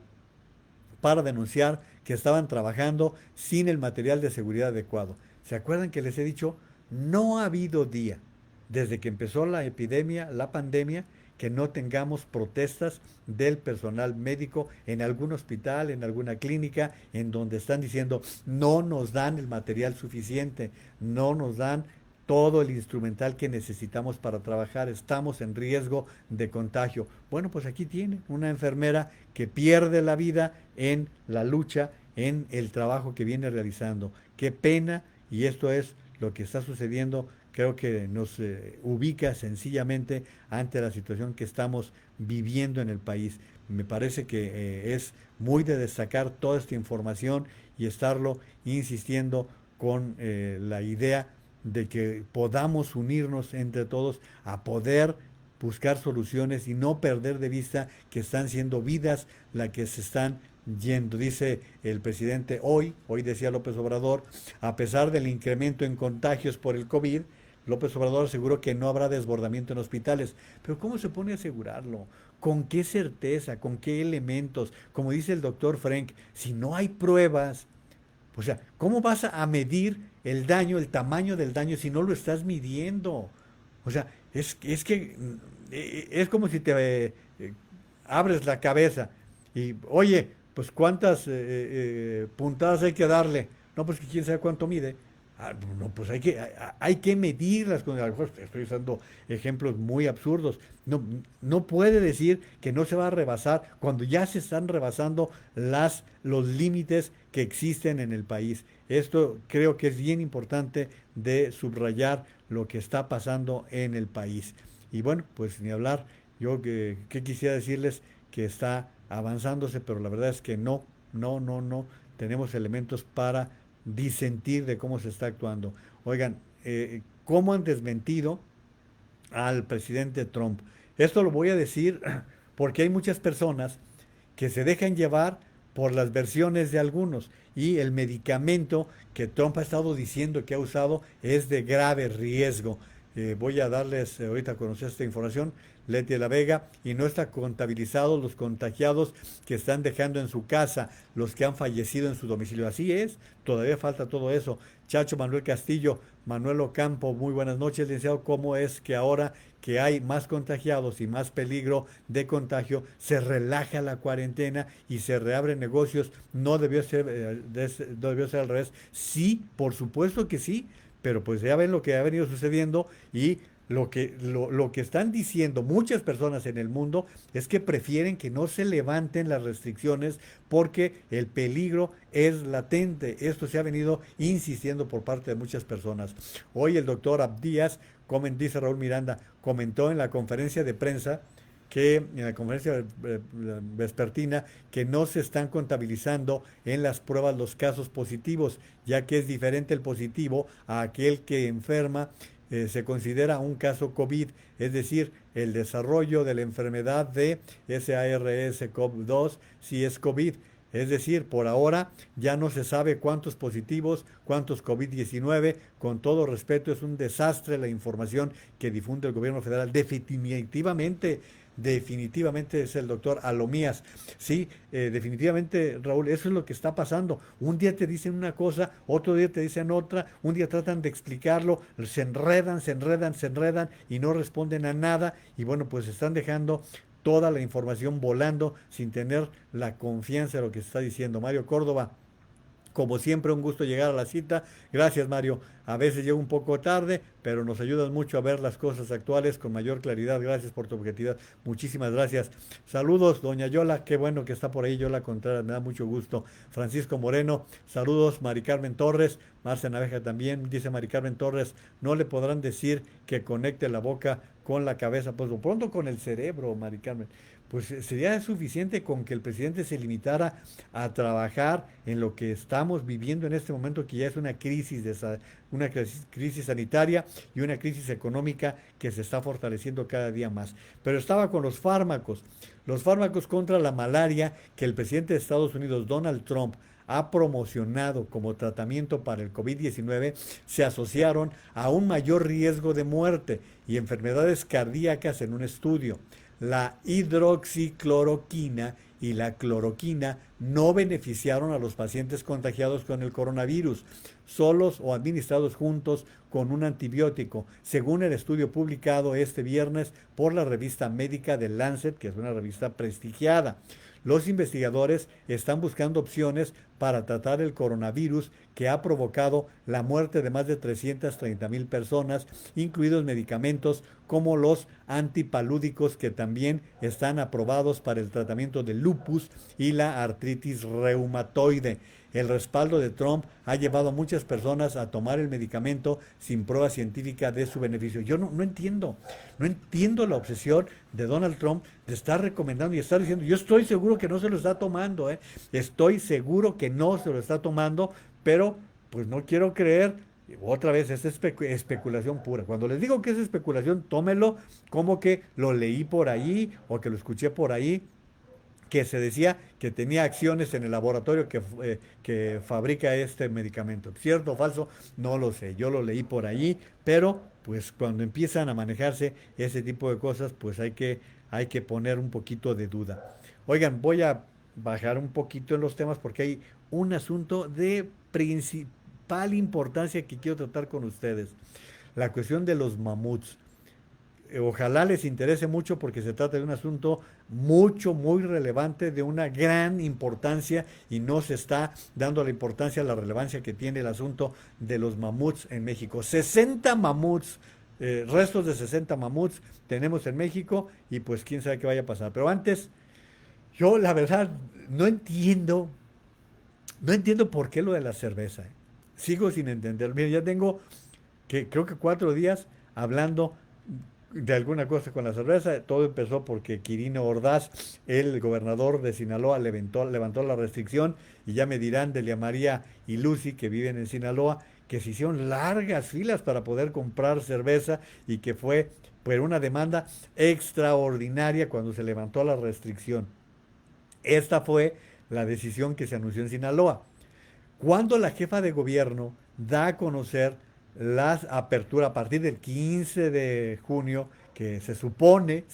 para denunciar que estaban trabajando sin el material de seguridad adecuado. ¿Se acuerdan que les he dicho? No ha habido día desde que empezó la epidemia, la pandemia, que no tengamos protestas del personal médico en algún hospital, en alguna clínica, en donde están diciendo no nos dan el material suficiente, no nos dan todo el instrumental que necesitamos para trabajar, estamos en riesgo de contagio. Bueno, pues aquí tiene una enfermera que pierde la vida en la lucha, en el trabajo que viene realizando. Qué pena, y esto es lo que está sucediendo. Creo que nos ubica sencillamente ante la situación que estamos viviendo en el país. Me parece que es muy de destacar toda esta información y estarlo insistiendo con la idea de que podamos unirnos entre todos a poder buscar soluciones y no perder de vista que están siendo vidas las que se están yendo. Dice el presidente hoy decía López Obrador, a pesar del incremento en contagios por el COVID, López Obrador aseguró que no habrá desbordamiento en hospitales. Pero ¿cómo se pone a asegurarlo? ¿Con qué certeza? ¿Con qué elementos? Como dice el doctor Frank, si no hay pruebas, o sea, ¿cómo vas a medir el daño, el tamaño del daño si no lo estás midiendo? O sea, es que es como si te abres la cabeza y, oye, pues cuántas puntadas hay que darle. No, pues que quién sabe cuánto mide. No, pues hay que medir las cosas. A lo mejor estoy usando ejemplos muy absurdos. No, no puede decir que no se va a rebasar cuando ya se están rebasando los límites que existen en el país. Esto creo que es bien importante de subrayar lo que está pasando en el país. Y bueno, pues ni hablar, yo que quisiera decirles que está avanzándose, pero la verdad es que no tenemos elementos para disentir de cómo se está actuando. Oigan, ¿cómo han desmentido al presidente Trump? Esto lo voy a decir porque hay muchas personas que se dejan llevar por las versiones de algunos y el medicamento que Trump ha estado diciendo que ha usado es de grave riesgo. Voy a darles ahorita a conocer esta información. Leti de la Vega, y no está contabilizado los contagiados que están dejando en su casa, los que han fallecido en su domicilio. Así es, todavía falta todo eso. Chacho Manuel Castillo, Manuel Ocampo, muy buenas noches, licenciado. ¿Cómo es que ahora que hay más contagiados y más peligro de contagio, se relaja la cuarentena y se reabren negocios? No debió ser, no debió ser al revés. Sí, por supuesto que sí, pero pues ya ven lo que ha venido sucediendo y lo que están diciendo muchas personas en el mundo es que prefieren que no se levanten las restricciones porque el peligro es latente. Esto se ha venido insistiendo por parte de muchas personas. Hoy el doctor Abdías, dice Raúl Miranda, comentó en la conferencia de prensa que en la conferencia vespertina que no se están contabilizando en las pruebas los casos positivos, ya que es diferente el positivo a aquel que enferma, se considera un caso COVID, es decir, el desarrollo de la enfermedad de SARS-CoV-2 si es COVID. Es decir, por ahora ya no se sabe cuántos positivos, cuántos COVID-19. Con todo respeto, es un desastre la información que difunde el gobierno federal. Definitivamente es el doctor Alomías. Sí, definitivamente, Raúl, eso es lo que está pasando. Un día te dicen una cosa, otro día te dicen otra, un día tratan de explicarlo, se enredan y no responden a nada. Y bueno, pues están dejando toda la información volando sin tener la confianza de lo que se está diciendo. Mario Córdoba, como siempre, un gusto llegar a la cita. Gracias, Mario. A veces llego un poco tarde, pero nos ayudas mucho a ver las cosas actuales con mayor claridad. Gracias por tu objetividad. Muchísimas gracias. Saludos, doña Yola. Qué bueno que está por ahí. Yola Contreras, me da mucho gusto. Francisco Moreno, saludos. Mari Carmen Torres, Marcia Naveja también. Dice Mari Carmen Torres, no le podrán decir que conecte la boca con la cabeza, pues lo pronto con el cerebro, Mari Carmen. Pues sería suficiente con que el presidente se limitara a trabajar en lo que estamos viviendo en este momento, que ya es una crisis sanitaria y una crisis económica que se está fortaleciendo cada día más. Pero estaba con los fármacos contra la malaria que el presidente de Estados Unidos, Donald Trump, ha promocionado como tratamiento para el COVID-19 se asociaron a un mayor riesgo de muerte y enfermedades cardíacas en un estudio. La hidroxicloroquina y la cloroquina no beneficiaron a los pacientes contagiados con el coronavirus, solos o administrados juntos con un antibiótico, según el estudio publicado este viernes por la revista médica The Lancet, que es una revista prestigiada. Los investigadores están buscando opciones para tratar el coronavirus que ha provocado la muerte de más de 330,000 personas, incluidos medicamentos como los antipalúdicos que también están aprobados para el tratamiento del lupus y la artritis reumatoide. El respaldo de Trump ha llevado a muchas personas a tomar el medicamento sin prueba científica de su beneficio. Yo no entiendo la obsesión de Donald Trump de estar recomendando y estar diciendo, yo estoy seguro que no se lo está tomando, estoy seguro que no se lo está tomando, pero pues no quiero creer. Otra vez, es especulación pura. Cuando les digo que es especulación, tómelo como que lo leí por ahí o que lo escuché por ahí, que se decía que tenía acciones en el laboratorio que fabrica este medicamento. ¿Cierto o falso? No lo sé, yo lo leí por ahí, pero pues cuando empiezan a manejarse ese tipo de cosas, pues hay que poner un poquito de duda. Oigan, voy a bajar un poquito en los temas porque hay un asunto de principal importancia que quiero tratar con ustedes. La cuestión de los mamuts. Ojalá les interese mucho porque se trata de un asunto muy relevante, de una gran importancia y no se está dando la importancia, la relevancia que tiene el asunto de los mamuts en México. 60 mamuts, restos de 60 mamuts tenemos en México y pues quién sabe qué vaya a pasar. Pero antes, yo la verdad no entiendo por qué lo de la cerveza. Sigo sin entender. Mira, ya tengo creo que 4 días hablando de alguna cosa con la cerveza. Todo empezó porque Quirino Ordaz, el gobernador de Sinaloa, levantó la restricción y ya me dirán Delia María y Lucy, que viven en Sinaloa, que se hicieron largas filas para poder comprar cerveza y que fue por una demanda extraordinaria cuando se levantó la restricción. Esta fue la decisión que se anunció en Sinaloa. Cuando la jefa de gobierno da a conocer las aperturas a partir del 15 de junio, que se supone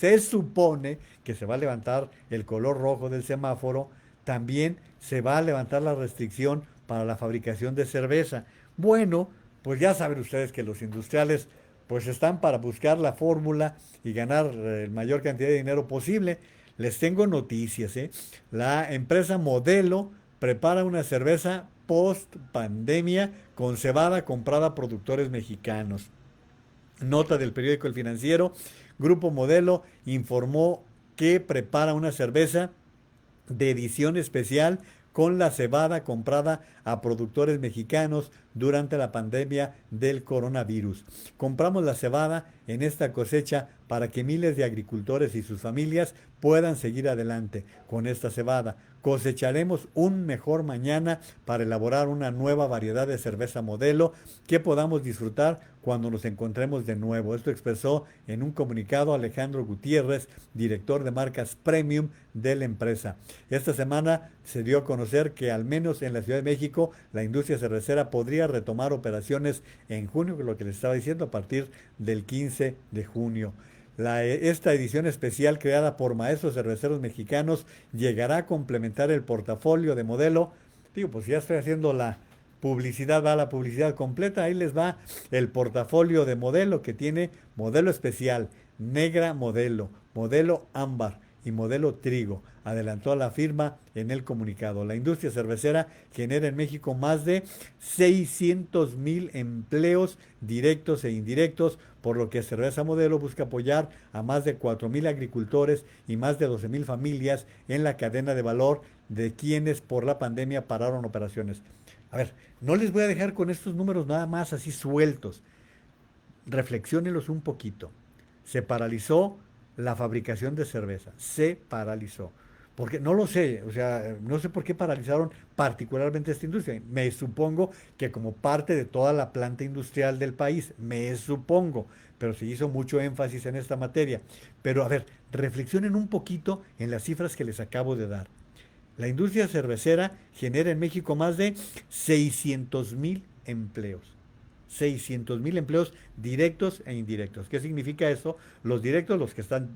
que se va a levantar el color rojo del semáforo, también se va a levantar la restricción para la fabricación de cerveza. Bueno, pues ya saben ustedes que los industriales pues están para buscar la fórmula y ganar el mayor cantidad de dinero posible. Les tengo noticias, ¿eh? La empresa Modelo prepara una cerveza post pandemia con cebada comprada a productores mexicanos. Nota del periódico El Financiero, Grupo Modelo informó que prepara una cerveza de edición especial con la cebada comprada a productores mexicanos durante la pandemia del coronavirus. Compramos la cebada en esta cosecha para que miles de agricultores y sus familias puedan seguir adelante con esta cebada. Cosecharemos un mejor mañana para elaborar una nueva variedad de cerveza Modelo que podamos disfrutar cuando nos encontremos de nuevo. Esto expresó en un comunicado Alejandro Gutiérrez, director de marcas premium de la empresa. Esta semana se dio a conocer que al menos en la Ciudad de México la industria cervecera podría retomar operaciones en junio, que es lo que les estaba diciendo, a partir del 15 de junio. Esta edición especial creada por maestros cerveceros mexicanos llegará a complementar el portafolio de Modelo. Digo, pues ya estoy haciendo la publicidad, va la publicidad completa, ahí les va el portafolio de Modelo que tiene Modelo especial, negra Modelo, Modelo ámbar y Modelo trigo. Adelantó la firma en el comunicado. La industria cervecera genera en México más de 600,000 empleos directos e indirectos, por lo que Cerveza Modelo busca apoyar a más de 4,000 agricultores y más de 12,000 familias en la cadena de valor de quienes por la pandemia pararon operaciones. A ver, no les voy a dejar con estos números nada más así sueltos. Reflexiónenlos un poquito. Se paralizó la fabricación de cerveza, se paralizó. Porque no lo sé, o sea, no sé por qué paralizaron particularmente esta industria. Me supongo que como parte de toda la planta industrial del país, me supongo, pero se hizo mucho énfasis en esta materia. Pero a ver, reflexionen un poquito en las cifras que les acabo de dar. La industria cervecera genera en México más de 600,000 empleos. 600,000 empleos directos e indirectos. ¿Qué significa esto? Los directos, los que están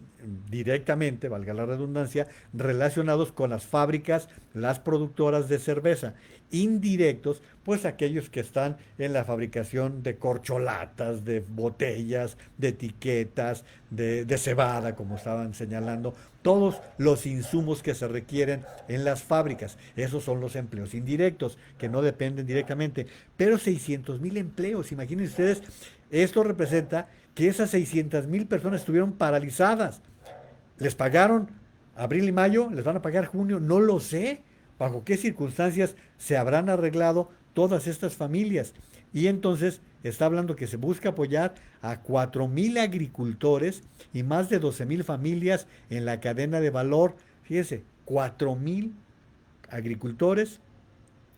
directamente, valga la redundancia, relacionados con las fábricas, las productoras de cerveza. Indirectos, pues aquellos que están en la fabricación de corcholatas, de botellas, de etiquetas, de cebada, como estaban señalando, todos los insumos que se requieren en las fábricas. Esos son los empleos indirectos, que no dependen directamente. Pero 600,000 empleos, imagínense ustedes, esto representa que esas 600,000 personas estuvieron paralizadas. ¿Les pagaron abril y mayo? ¿Les van a pagar junio? No lo sé. ¿Bajo qué circunstancias se habrán arreglado todas estas familias? Y entonces está hablando que se busca apoyar a 4,000 agricultores y más de 12,000 familias en la cadena de valor. Fíjese, 4,000 agricultores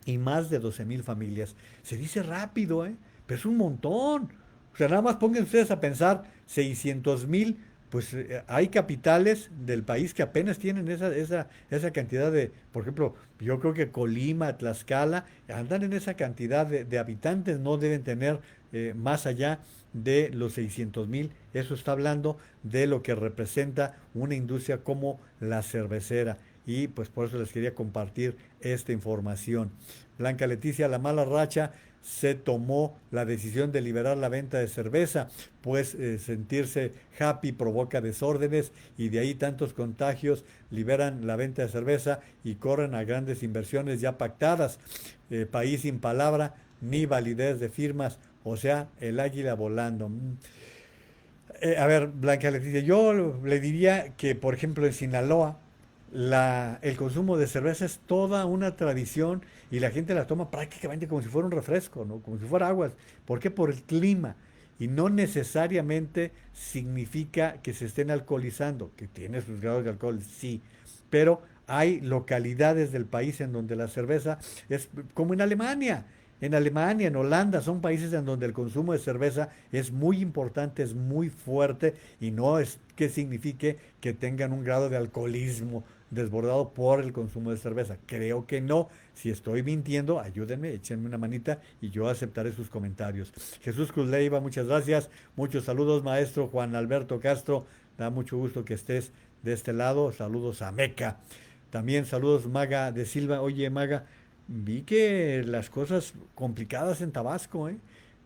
y más de 12,000 familias. Se dice rápido, ¿eh? Pero es un montón. O sea, nada más pongan ustedes a pensar, 600,000, pues hay capitales del país que apenas tienen esa cantidad de, por ejemplo, yo creo que Colima, Tlaxcala, andan en esa cantidad de habitantes, no deben tener más allá de los 600,000. Eso está hablando de lo que representa una industria como la cervecera. Y pues por eso les quería compartir esta información. Blanca Leticia, la mala racha, se tomó la decisión de liberar la venta de cerveza, pues sentirse happy provoca desórdenes y de ahí tantos contagios, liberan la venta de cerveza y corren a grandes inversiones ya pactadas. País sin palabra ni validez de firmas, o sea, el águila volando. A ver, Blanca Leticia, yo le diría que, por ejemplo, en Sinaloa, el consumo de cerveza es toda una tradición y la gente la toma prácticamente como si fuera un refresco, ¿no? Como si fuera aguas. ¿Por qué? Por el clima. Y no necesariamente significa que se estén alcoholizando, que tiene sus grados de alcohol, sí. Pero hay localidades del país en donde la cerveza es como en Alemania. En Alemania, en Holanda, son países en donde el consumo de cerveza es muy importante, es muy fuerte y no es que signifique que tengan un grado de alcoholismo desbordado por el consumo de cerveza. Creo que no. Si estoy mintiendo, ayúdenme, échenme una manita y yo aceptaré sus comentarios. Jesús Cruz Leiva, muchas gracias. Muchos saludos, maestro Juan Alberto Castro. Da mucho gusto que estés de este lado. Saludos a Meca. También saludos Maga de Silva. Oye, Maga, vi que las cosas complicadas en Tabasco, ¿eh?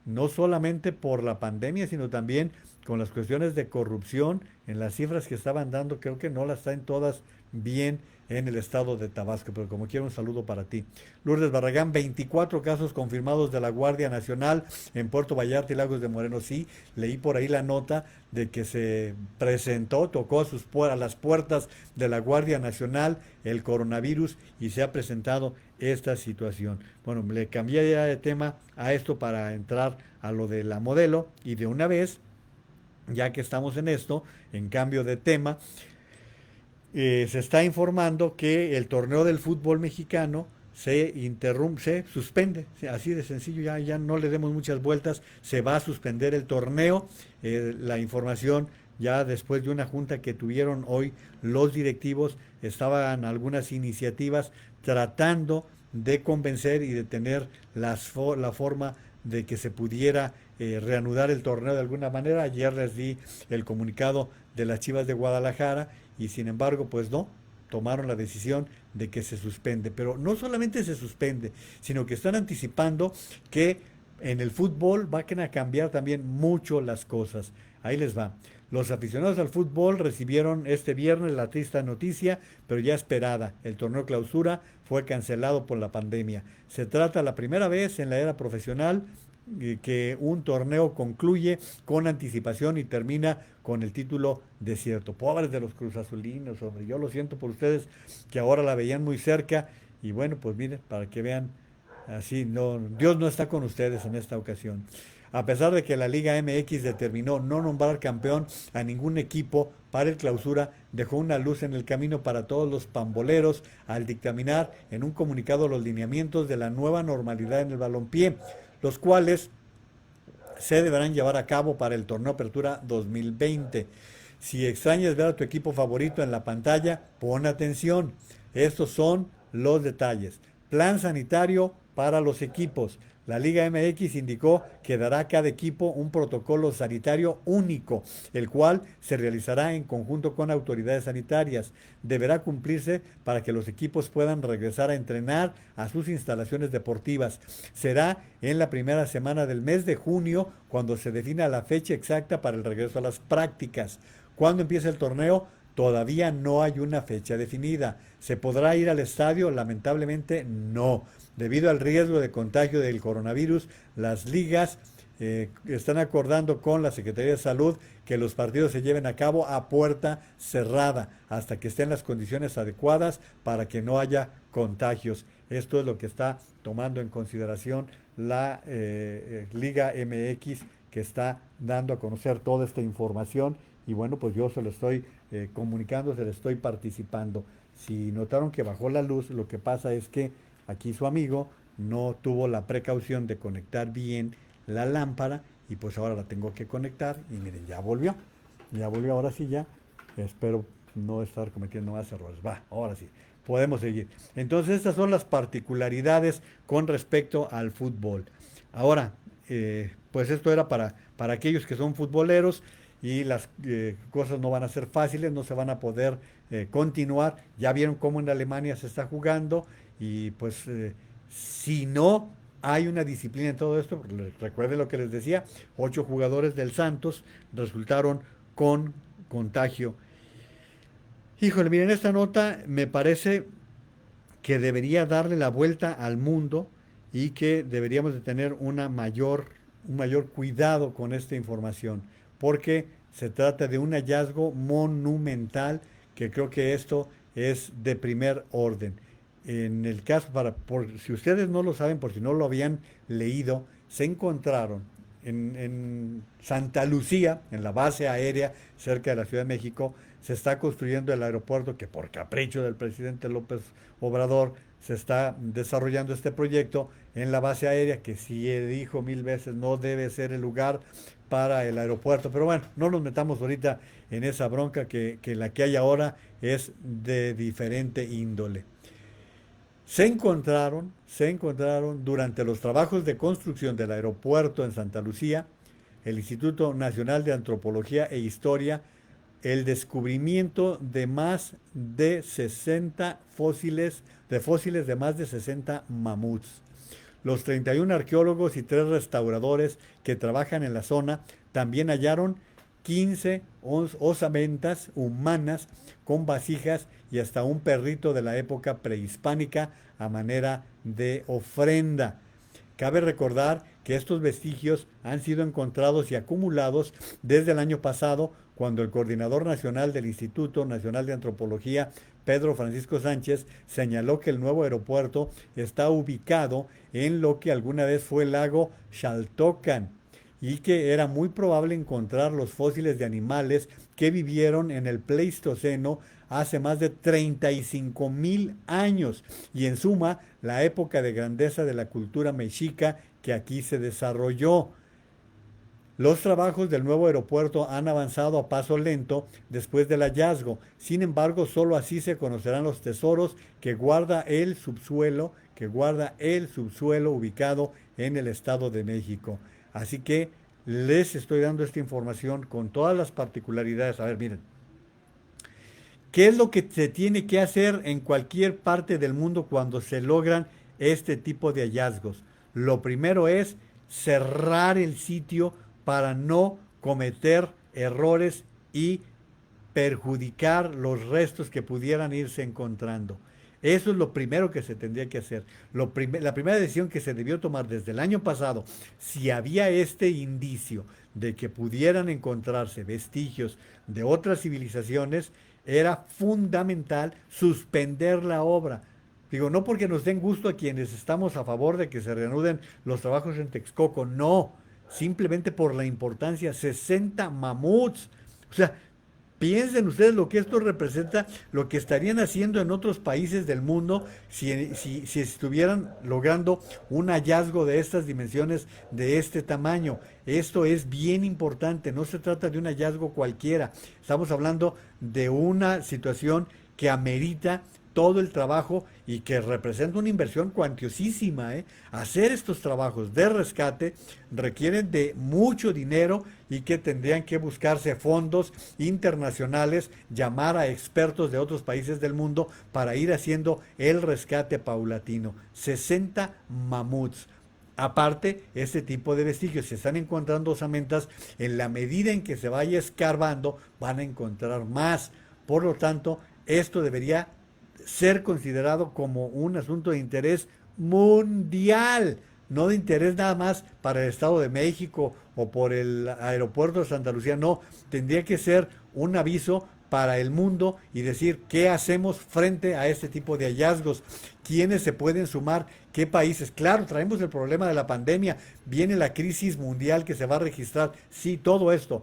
No solamente por la pandemia, sino también con las cuestiones de corrupción. En las cifras que estaban dando, creo que no las traen todas bien en el estado de Tabasco, pero como quiero un saludo para ti. Lourdes Barragán, 24 casos confirmados de la Guardia Nacional en Puerto Vallarta y Lagos de Moreno. Sí, leí por ahí la nota de que se presentó, tocó a las puertas de la Guardia Nacional el coronavirus y se ha presentado esta situación. Bueno, le cambié ya de tema a esto para entrar a lo de la modelo y de una vez, ya que estamos en esto, en cambio de tema, se está informando que el torneo del fútbol mexicano se interrumpe, se suspende, así de sencillo, ya no le demos muchas vueltas, se va a suspender el torneo. La información ya después de una junta que tuvieron hoy los directivos, estaban algunas iniciativas tratando de convencer y de tener la forma de que se pudiera reanudar el torneo de alguna manera. Ayer les di el comunicado de las Chivas de Guadalajara y sin embargo, pues no, tomaron la decisión de que se suspende. Pero no solamente se suspende, sino que están anticipando que en el fútbol van a cambiar también mucho las cosas. Ahí les va. Los aficionados al fútbol recibieron este viernes la triste noticia, pero ya esperada. El torneo clausura fue cancelado por la pandemia. Se trata la primera vez en la era profesional que un torneo concluye con anticipación y termina con el título desierto. Pobres de los cruzazulinos, hombre, yo lo siento por ustedes que ahora la veían muy cerca y bueno, pues miren, para que vean, así no, Dios no está con ustedes en esta ocasión. A pesar de que la Liga MX determinó no nombrar campeón a ningún equipo para el clausura, dejó una luz en el camino para todos los pamboleros al dictaminar en un comunicado los lineamientos de la nueva normalidad en el balompié, los cuales se deberán llevar a cabo para el torneo Apertura 2020. Si extrañas ver a tu equipo favorito en la pantalla, pon atención. Estos son los detalles. Plan sanitario para los equipos. La Liga MX indicó que dará a cada equipo un protocolo sanitario único, el cual se realizará en conjunto con autoridades sanitarias. Deberá cumplirse para que los equipos puedan regresar a entrenar a sus instalaciones deportivas. Será en la primera semana del mes de junio cuando se defina la fecha exacta para el regreso a las prácticas. ¿Cuándo empieza el torneo? Todavía no hay una fecha definida. ¿Se podrá ir al estadio? Lamentablemente no. Debido al riesgo de contagio del coronavirus, las ligas están acordando con la Secretaría de Salud que los partidos se lleven a cabo a puerta cerrada hasta que estén las condiciones adecuadas para que no haya contagios. Esto es lo que está tomando en consideración la Liga MX, que está dando a conocer toda esta información y bueno, pues yo se lo estoy comunicando, se lo estoy participando. Si notaron que bajó la luz, lo que pasa es que aquí su amigo no tuvo la precaución de conectar bien la lámpara y pues ahora la tengo que conectar y miren, ya volvió, ahora sí ya, espero no estar cometiendo más errores. Va, ahora sí, podemos seguir. Entonces estas son las particularidades con respecto al fútbol. Ahora, pues esto era para aquellos que son futboleros y las cosas no van a ser fáciles, no se van a poder continuar. Ya vieron cómo en Alemania se está jugando y pues si no hay una disciplina en todo esto, recuerden lo que les decía, 8 jugadores del Santos resultaron con contagio. Híjole, miren, esta nota me parece que debería darle la vuelta al mundo y que deberíamos de tener un mayor cuidado con esta información, porque se trata de un hallazgo monumental que creo que esto es de primer orden. En el caso, por si ustedes no lo saben, por si no lo habían leído, se encontraron en Santa Lucía, en la base aérea cerca de la Ciudad de México, se está construyendo el aeropuerto que por capricho del presidente López Obrador se está desarrollando este proyecto en la base aérea, que sí he dicho mil veces no debe ser el lugar para el aeropuerto. Pero bueno, no nos metamos ahorita en esa bronca que la que hay ahora es de diferente índole. Se encontraron durante los trabajos de construcción del aeropuerto en Santa Lucía, el Instituto Nacional de Antropología e Historia, el descubrimiento de más de 60 fósiles, de fósiles de más de 60 mamuts. Los 31 arqueólogos y 3 restauradores que trabajan en la zona también hallaron 15 osamentas humanas con vasijas y hasta un perrito de la época prehispánica a manera de ofrenda. Cabe recordar que estos vestigios han sido encontrados y acumulados desde el año pasado, cuando el coordinador nacional del Instituto Nacional de Antropología, Pedro Francisco Sánchez, señaló que el nuevo aeropuerto está ubicado en lo que alguna vez fue el lago Xaltocan y que era muy probable encontrar los fósiles de animales que vivieron en el Pleistoceno hace más de 35,000 años y en suma la época de grandeza de la cultura mexica que aquí se desarrolló. Los trabajos del nuevo aeropuerto han avanzado a paso lento después del hallazgo. Sin embargo, solo así se conocerán los tesoros que guarda el subsuelo ubicado en el Estado de México. Así que les estoy dando esta información con todas las particularidades. A ver, miren. ¿Qué es lo que se tiene que hacer en cualquier parte del mundo cuando se logran este tipo de hallazgos? Lo primero es cerrar el sitio para no cometer errores y perjudicar los restos que pudieran irse encontrando. Eso es lo primero que se tendría que hacer. La primera decisión que se debió tomar desde el año pasado, si había este indicio de que pudieran encontrarse vestigios de otras civilizaciones, era fundamental suspender la obra. Digo, no porque nos den gusto a quienes estamos a favor de que se reanuden los trabajos en Texcoco, no, simplemente por la importancia, 60 mamuts. O sea, piensen ustedes lo que esto representa, lo que estarían haciendo en otros países del mundo si estuvieran logrando un hallazgo de estas dimensiones, de este tamaño. Esto es bien importante, no se trata de un hallazgo cualquiera. Estamos hablando de una situación que amerita todo el trabajo y que representa una inversión cuantiosísima. Hacer estos trabajos de rescate requieren de mucho dinero y que tendrían que buscarse fondos internacionales, llamar a expertos de otros países del mundo para ir haciendo el rescate paulatino. 60 mamuts. Aparte, este tipo de vestigios, se están encontrando osamentas, en la medida en que se vaya escarbando, van a encontrar más. Por lo tanto, esto debería ser considerado como un asunto de interés mundial, no de interés nada más para el Estado de México o por el aeropuerto de Santa Lucía, no, tendría que ser un aviso para el mundo y decir qué hacemos frente a este tipo de hallazgos, quiénes se pueden sumar, qué países. Claro, traemos el problema de la pandemia, viene la crisis mundial que se va a registrar, sí, todo esto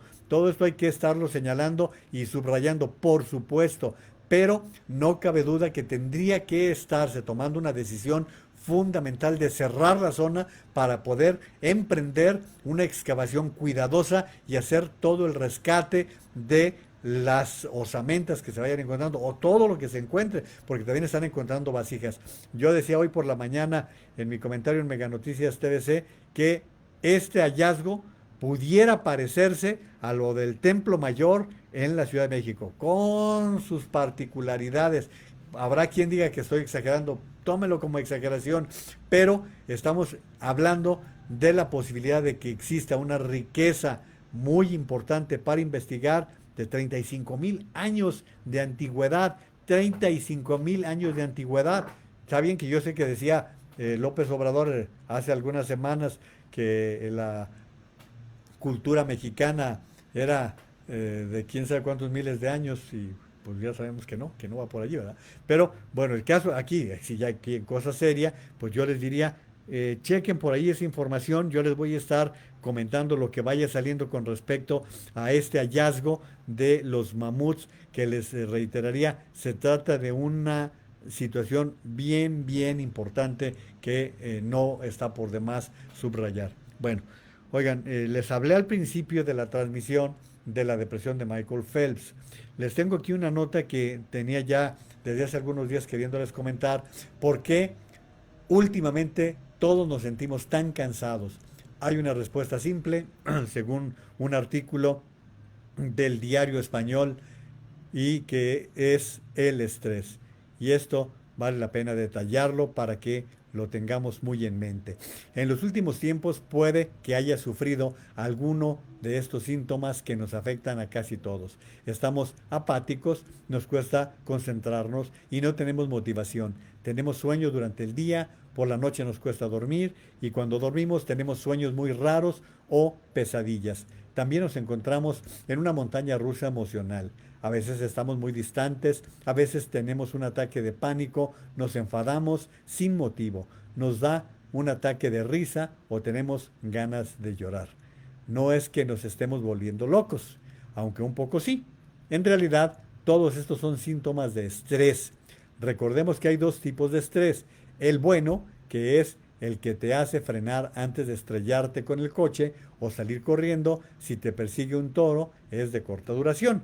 hay que estarlo señalando y subrayando, por supuesto, pero no cabe duda que tendría que estarse tomando una decisión fundamental de cerrar la zona para poder emprender una excavación cuidadosa y hacer todo el rescate de las osamentas que se vayan encontrando o todo lo que se encuentre, porque también están encontrando vasijas. Yo decía hoy por la mañana en mi comentario en Mega Noticias TVC que este hallazgo pudiera parecerse a lo del Templo Mayor en la Ciudad de México, con sus particularidades. Habrá quien diga que estoy exagerando, tómelo como exageración, pero estamos hablando de la posibilidad de que exista una riqueza muy importante para investigar de 35,000 años de antigüedad, 35,000 años de antigüedad. Está bien que yo sé que decía López Obrador hace algunas semanas que la cultura mexicana era de quién sabe cuántos miles de años y pues ya sabemos que no va por allí, ¿verdad? Pero bueno, el caso aquí, si ya aquí en cosa seria, pues yo les diría, chequen por ahí esa información. Yo les voy a estar comentando lo que vaya saliendo con respecto a este hallazgo de los mamuts, que les reiteraría, se trata de una situación bien, bien importante que no está por demás subrayar. Bueno, oigan, les hablé al principio de la transmisión de la depresión de Michael Phelps. Les tengo aquí una nota que tenía ya desde hace algunos días queriéndoles comentar por qué últimamente todos nos sentimos tan cansados. Hay una respuesta simple, según un artículo del diario español, y que es el estrés. Y esto vale la pena detallarlo para que lo tengamos muy en mente. En los últimos tiempos puede que haya sufrido alguno de estos síntomas que nos afectan a casi todos. Estamos apáticos, nos cuesta concentrarnos y no tenemos motivación. Tenemos sueño durante el día, por la noche nos cuesta dormir y cuando dormimos tenemos sueños muy raros o pesadillas. También nos encontramos en una montaña rusa emocional. A veces estamos muy distantes, a veces tenemos un ataque de pánico, nos enfadamos sin motivo, nos da un ataque de risa o tenemos ganas de llorar. No es que nos estemos volviendo locos, aunque un poco sí. En realidad, todos estos son síntomas de estrés. Recordemos que hay dos tipos de estrés. El bueno, que es el que te hace frenar antes de estrellarte con el coche o salir corriendo si te persigue un toro, es de corta duración.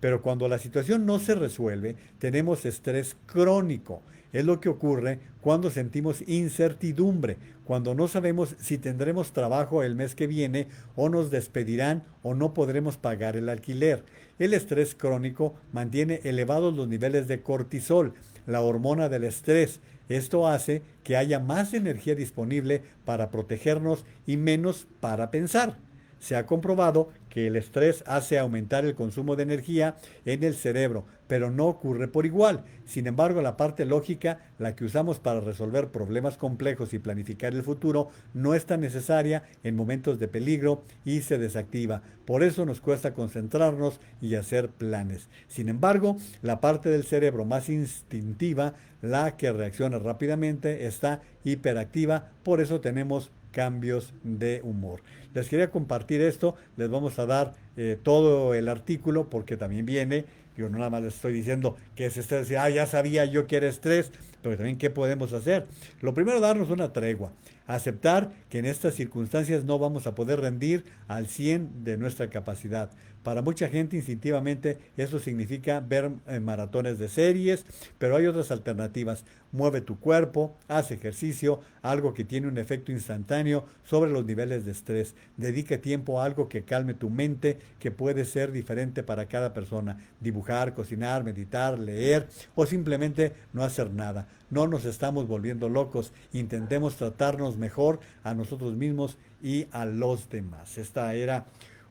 Pero cuando la situación no se resuelve, tenemos estrés crónico. Es lo que ocurre cuando sentimos incertidumbre, cuando no sabemos si tendremos trabajo el mes que viene o nos despedirán o no podremos pagar el alquiler. El estrés crónico mantiene elevados los niveles de cortisol, la hormona del estrés. Esto hace que haya más energía disponible para protegernos y menos para pensar. Se ha comprobado que el estrés hace aumentar el consumo de energía en el cerebro, pero no ocurre por igual. Sin embargo, la parte lógica, la que usamos para resolver problemas complejos y planificar el futuro, no es tan necesaria en momentos de peligro y se desactiva. Por eso nos cuesta concentrarnos y hacer planes. Sin embargo, la parte del cerebro más instintiva, la que reacciona rápidamente, está hiperactiva, por eso tenemos cambios de humor. Les quería compartir esto, les vamos a dar todo el artículo porque también viene, yo no nada más les estoy diciendo que es estrés, ya sabía yo que era estrés, pero también qué podemos hacer. Lo primero, darnos una tregua, aceptar que en estas circunstancias no vamos a poder rendir al 100 de nuestra capacidad. Para mucha gente instintivamente eso significa ver maratones de series, pero hay otras alternativas. Mueve tu cuerpo, haz ejercicio, algo que tiene un efecto instantáneo sobre los niveles de estrés. Dedica tiempo a algo que calme tu mente, que puede ser diferente para cada persona. Dibujar, cocinar, meditar, leer o simplemente no hacer nada. No nos estamos volviendo locos. Intentemos tratarnos mejor a nosotros mismos y a los demás. Esta era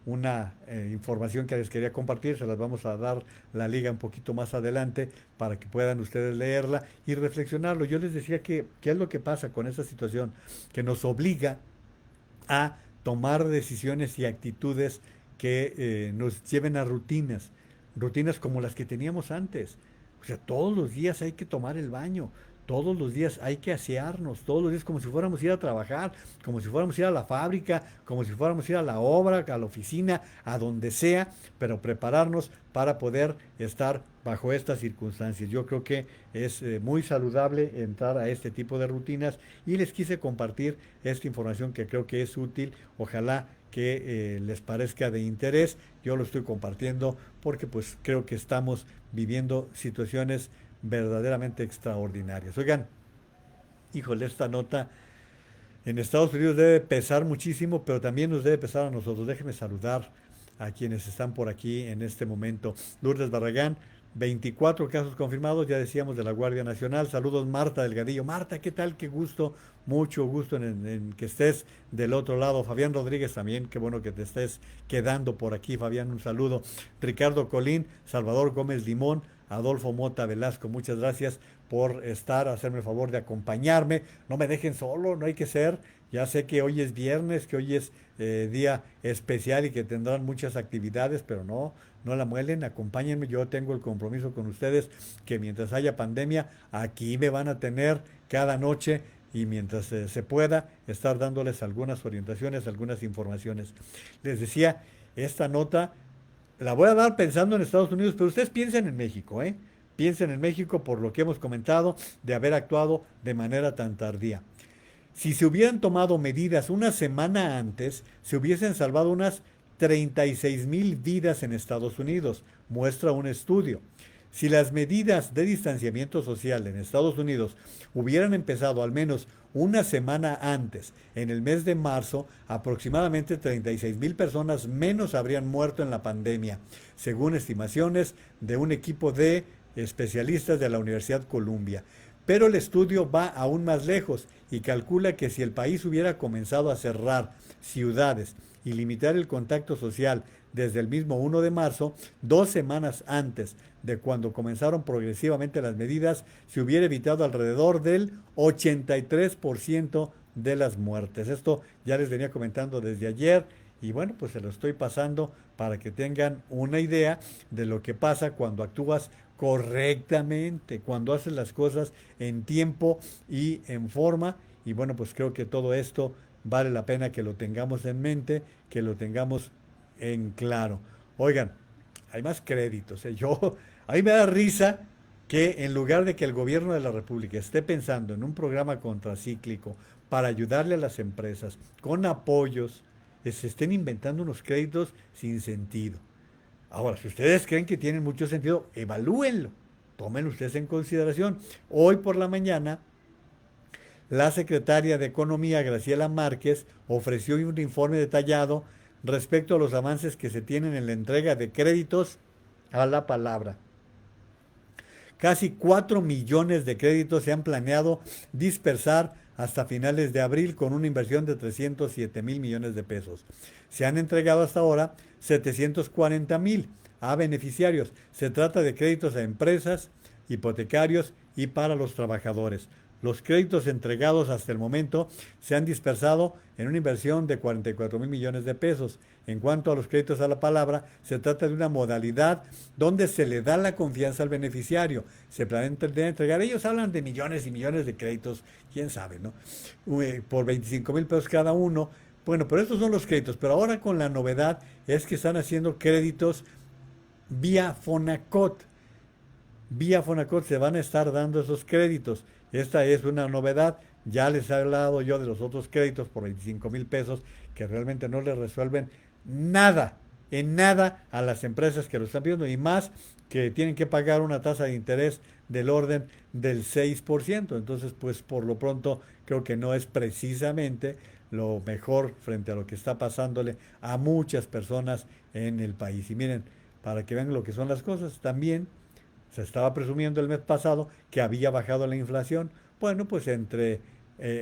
una información que les quería compartir, se las vamos a dar la liga un poquito más adelante para que puedan ustedes leerla y reflexionarlo. Yo les decía que qué es lo que pasa con esta situación, que nos obliga a tomar decisiones y actitudes que nos lleven a rutinas, rutinas como las que teníamos antes. O sea, todos los días hay que tomar el baño, todos los días hay que asearnos, todos los días como si fuéramos a ir a trabajar, como si fuéramos a ir a la fábrica, como si fuéramos a ir a la obra, a la oficina, a donde sea, pero prepararnos para poder estar bajo estas circunstancias. Yo creo que es muy saludable entrar a este tipo de rutinas y les quise compartir esta información que creo que es útil. Ojalá que les parezca de interés. Yo lo estoy compartiendo porque pues creo que estamos viviendo situaciones verdaderamente extraordinarias. Oigan, híjole, esta nota en Estados Unidos debe pesar muchísimo, pero también nos debe pesar a nosotros. Déjenme saludar a quienes están por aquí en este momento. Lourdes Barragán, 24 casos confirmados, ya decíamos, de la Guardia Nacional. Saludos, Marta Delgadillo. Marta, ¿qué tal? Qué gusto, mucho gusto en que estés del otro lado. Fabián Rodríguez también, qué bueno que te estés quedando por aquí. Fabián, un saludo. Ricardo Colín, Salvador Gómez Limón, Adolfo Mota Velasco, muchas gracias por estar, hacerme el favor de acompañarme. No me dejen solo, no hay que ser. Ya sé que hoy es viernes, que hoy es día especial y que tendrán muchas actividades, pero no, no la muelen, acompáñenme. Yo tengo el compromiso con ustedes que mientras haya pandemia, aquí me van a tener cada noche y mientras se pueda, estar dándoles algunas orientaciones, algunas informaciones. Les decía, esta nota la voy a dar pensando en Estados Unidos, pero ustedes piensen en México, ¿eh? Piensen en México por lo que hemos comentado de haber actuado de manera tan tardía. Si se hubieran tomado medidas una semana antes, se hubiesen salvado unas 36,000 vidas en Estados Unidos, muestra un estudio. Si las medidas de distanciamiento social en Estados Unidos hubieran empezado al menos una semana antes, en el mes de marzo, aproximadamente 36,000 personas menos habrían muerto en la pandemia, según estimaciones de un equipo de especialistas de la Universidad Columbia. Pero el estudio va aún más lejos y calcula que si el país hubiera comenzado a cerrar ciudades y limitar el contacto social desde el mismo 1 de marzo, 2 semanas antes de cuando comenzaron progresivamente las medidas, se hubiera evitado alrededor del 83% de las muertes. Esto ya les venía comentando desde ayer y bueno, pues se lo estoy pasando para que tengan una idea de lo que pasa cuando actúas correctamente, cuando haces las cosas en tiempo y en forma. Y bueno, pues creo que todo esto vale la pena que lo tengamos en mente, que lo tengamos en claro. Oigan, hay más créditos. A mí me da risa que en lugar de que el gobierno de la República esté pensando en un programa contracíclico para ayudarle a las empresas con apoyos, se estén inventando unos créditos sin sentido. Ahora, si ustedes creen que tienen mucho sentido, evalúenlo. Tomen ustedes en consideración. Hoy por la mañana, la secretaria de Economía, Graciela Márquez, ofreció un informe detallado respecto a los avances que se tienen en la entrega de créditos a la palabra. Casi 4 millones de créditos se han planeado dispersar hasta finales de abril con una inversión de 307,000 millones de pesos. Se han entregado hasta ahora 740,000 a beneficiarios. Se trata de créditos a empresas, hipotecarios y para los trabajadores. Los créditos entregados hasta el momento se han dispersado en una inversión de 44,000 millones de pesos. En cuanto a los créditos a la palabra, se trata de una modalidad donde se le da la confianza al beneficiario. Se planea entregar, ellos hablan de millones y millones de créditos, quién sabe, ¿no? Por 25,000 pesos cada uno. Bueno, pero estos son los créditos. Pero ahora con la novedad es que están haciendo créditos vía Fonacot. Vía Fonacot se van a estar dando esos créditos. Esta es una novedad. Ya les he hablado yo de los otros créditos por 25,000 pesos que realmente no les resuelven nada, en nada a las empresas que lo están pidiendo y más que tienen que pagar una tasa de interés del orden del 6%. Entonces, pues por lo pronto creo que no es precisamente lo mejor frente a lo que está pasándole a muchas personas en el país. Y miren, para que vean lo que son las cosas, también se estaba presumiendo el mes pasado que había bajado la inflación. Bueno, pues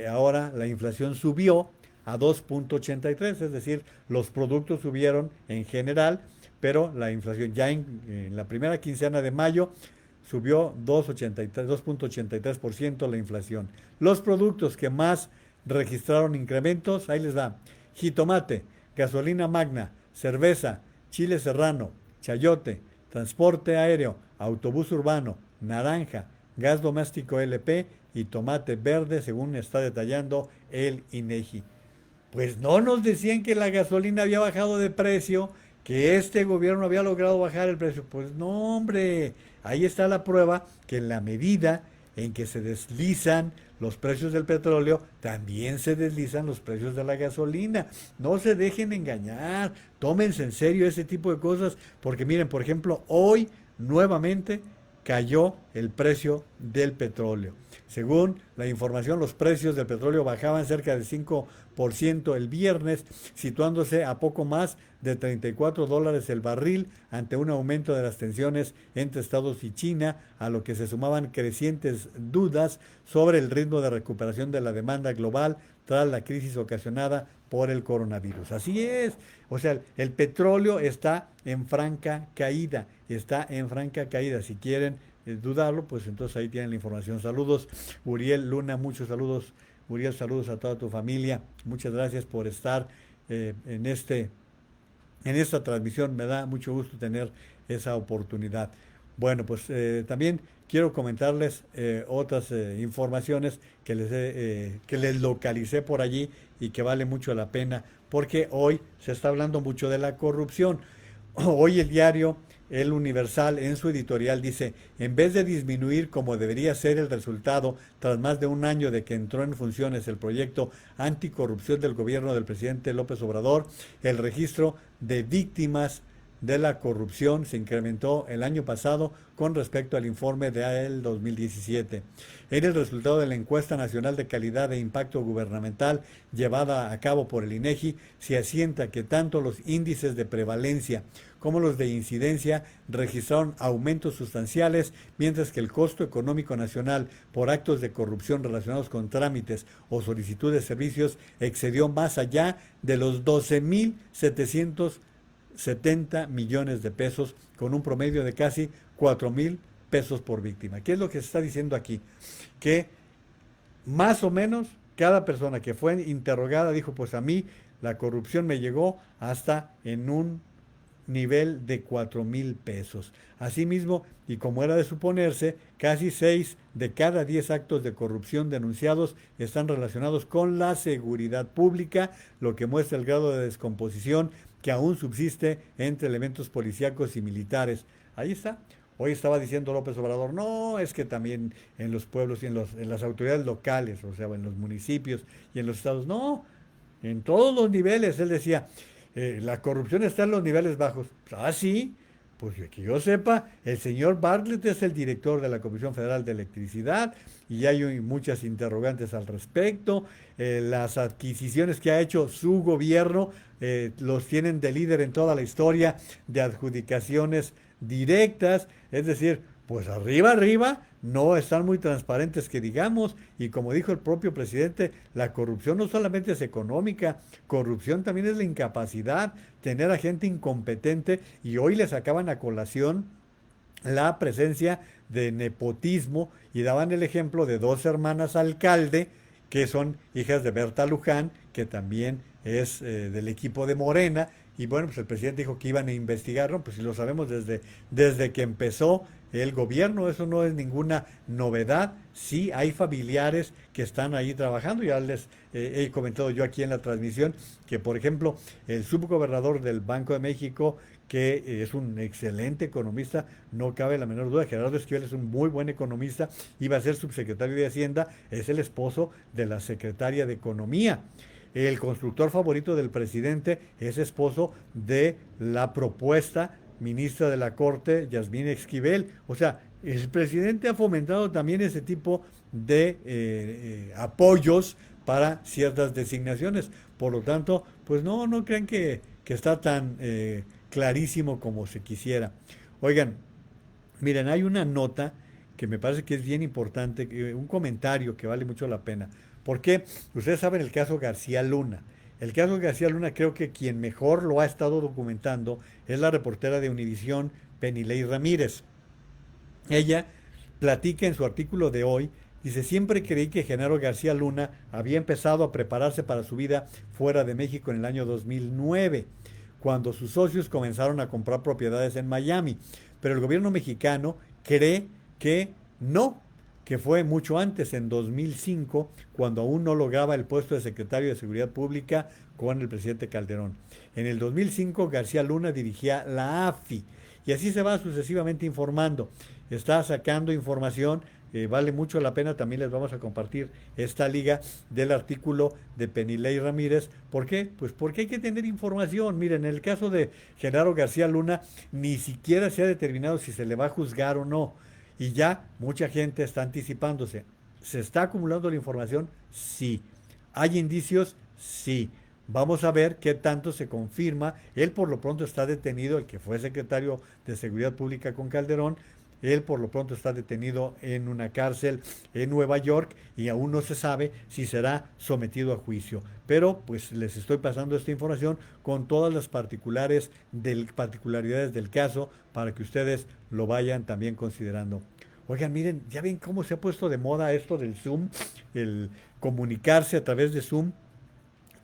ahora la inflación subió a 2,83, es decir, los productos subieron en general, pero la inflación ya en la primera quincena de mayo subió 2,83% la inflación. Los productos que más registraron incrementos, ahí les va: jitomate, gasolina magna, cerveza, chile serrano, chayote, transporte aéreo, autobús urbano, naranja, gas doméstico LP y tomate verde, según está detallando el INEGI. Pues no nos decían que la gasolina había bajado de precio, que este gobierno había logrado bajar el precio. Pues no, hombre, ahí está la prueba que en la medida en que se deslizan los precios del petróleo, también se deslizan los precios de la gasolina. No se dejen engañar, tómense en serio ese tipo de cosas, porque miren, por ejemplo, hoy nuevamente cayó el precio del petróleo. Según la información, los precios del petróleo bajaban cerca del 5% el viernes, situándose a poco más de $34 el barril ante un aumento de las tensiones entre Estados y China, a lo que se sumaban crecientes dudas sobre el ritmo de recuperación de la demanda global tras la crisis ocasionada por el coronavirus. Así es, o sea, el petróleo está en franca caída, está en franca caída. Si quieren dudarlo, pues entonces ahí tienen la información. Saludos, Uriel Luna, muchos saludos. Uriel, saludos a toda tu familia. Muchas gracias por estar en esta transmisión. Me da mucho gusto tener esa oportunidad. Bueno, pues también quiero comentarles otras informaciones que les localicé por allí y que vale mucho la pena, porque hoy se está hablando mucho de la corrupción. Hoy el diario El Universal en su editorial dice, en vez de disminuir como debería ser el resultado tras más de un año de que entró en funciones el proyecto anticorrupción del gobierno del presidente López Obrador, el registro de víctimas de la corrupción se incrementó el año pasado con respecto al informe del 2017. En el resultado de la encuesta nacional de calidad e impacto gubernamental llevada a cabo por el INEGI, se asienta que tanto los índices de prevalencia como los de incidencia registraron aumentos sustanciales, mientras que el costo económico nacional por actos de corrupción relacionados con trámites o solicitud de servicios excedió más allá de los 12.770 millones de pesos, con un promedio de casi 4,000 pesos por víctima. ¿Qué es lo que se está diciendo aquí? Que más o menos cada persona que fue interrogada dijo, pues a mí la corrupción me llegó hasta en un nivel de 4,000 pesos. Asimismo, y como era de suponerse, casi 6 de cada 10 actos de corrupción denunciados están relacionados con la seguridad pública, lo que muestra el grado de descomposición que aún subsiste entre elementos policíacos y militares. Ahí está. Hoy estaba diciendo López Obrador, no, es que también en los pueblos y en las autoridades locales, o sea, en los municipios y en los estados, no, en todos los niveles. Él decía, la corrupción está en los niveles bajos. Ah, sí, pues que yo sepa, el señor Bartlett es el director de la Comisión Federal de Electricidad y hay muchas interrogantes al respecto. Las adquisiciones que ha hecho su gobierno los tienen de líder en toda la historia de adjudicaciones directas, es decir, pues arriba, arriba, no están muy transparentes que digamos, y como dijo el propio presidente, la corrupción no solamente es económica, corrupción también es la incapacidad, tener a gente incompetente, y hoy les sacaban a colación la presencia de nepotismo y daban el ejemplo de dos hermanas alcalde que son hijas de Berta Luján, que también es del equipo de Morena, y bueno, pues el presidente dijo que iban a investigarlo, pues si lo sabemos desde que empezó el gobierno, eso no es ninguna novedad. Sí hay familiares que están ahí trabajando, ya les he comentado yo aquí en la transmisión que, por ejemplo, el subgobernador del Banco de México, que es un excelente economista, no cabe la menor duda, Gerardo Esquivel es un muy buen economista, iba a ser subsecretario de Hacienda, es el esposo de la secretaria de Economía. El constructor favorito del presidente es esposo de la propuesta ministra de la Corte, Yasmín Esquivel. O sea, el presidente ha fomentado también ese tipo de apoyos para ciertas designaciones. Por lo tanto, pues no crean que está tan clarísimo como se quisiera. Oigan, miren, hay una nota que me parece que es bien importante, un comentario que vale mucho la pena. Porque ustedes saben el caso García Luna. El caso García Luna, creo que quien mejor lo ha estado documentando es la reportera de Univisión, Penilei Ramírez. Ella platica en su artículo de hoy, dice, siempre creí que Genaro García Luna había empezado a prepararse para su vida fuera de México en el año 2009, cuando sus socios comenzaron a comprar propiedades en Miami. Pero el gobierno mexicano cree que no, que fue mucho antes, en 2005, cuando aún no lograba el puesto de secretario de Seguridad Pública con el presidente Calderón. En el 2005, García Luna dirigía la AFI, y así se va sucesivamente informando. Está sacando información, vale mucho la pena, también les vamos a compartir esta liga del artículo de Penilei Ramírez. ¿Por qué? Pues porque hay que tener información. Miren, en el caso de Genaro García Luna, ni siquiera se ha determinado si se le va a juzgar o no. Y ya mucha gente está anticipándose. ¿Se está acumulando la información? Sí. ¿Hay indicios? Sí. Vamos a ver qué tanto se confirma. Él por lo pronto está detenido, el que fue secretario de Seguridad Pública con Calderón. Él por lo pronto está detenido en una cárcel en Nueva York y aún no se sabe si será sometido a juicio. Pero pues les estoy pasando esta información con todas las particularidades del caso para que ustedes lo vayan también considerando. Oigan, miren, ya ven cómo se ha puesto de moda esto del Zoom, el comunicarse a través de Zoom.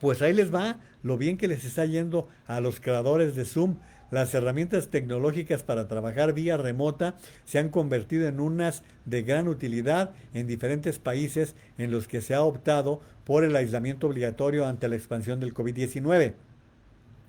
Pues ahí les va lo bien que les está yendo a los creadores de Zoom. las herramientas tecnológicas para trabajar vía remota se han convertido en unas de gran utilidad en diferentes países en los que se ha optado por el aislamiento obligatorio ante la expansión del COVID-19.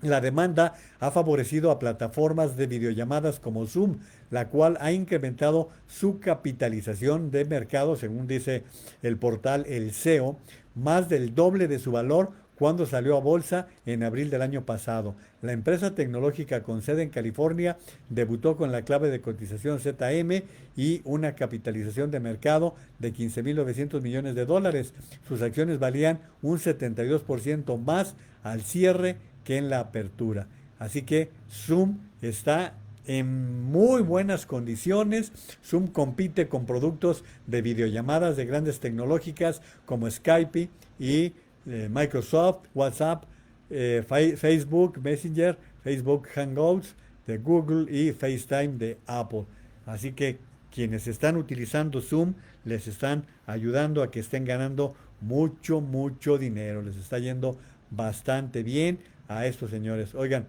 La demanda ha favorecido a plataformas de videollamadas como Zoom, la cual ha incrementado su capitalización de mercado, según dice el portal El SEO, más del doble de su valor cuando salió a bolsa en abril del año pasado. La empresa tecnológica con sede en California debutó con la clave de cotización ZM y una capitalización de mercado de 15.900 millones de dólares. Sus acciones valían un 72% más al cierre que en la apertura. Así que Zoom está en muy buenas condiciones. Zoom compite con productos de videollamadas de grandes tecnológicas como Skype y Microsoft, WhatsApp, Facebook Messenger, Facebook Hangouts de Google y FaceTime de Apple. Así que quienes están utilizando Zoom les están ayudando a que estén ganando mucho, mucho dinero. Les está yendo bastante bien a estos señores. Oigan,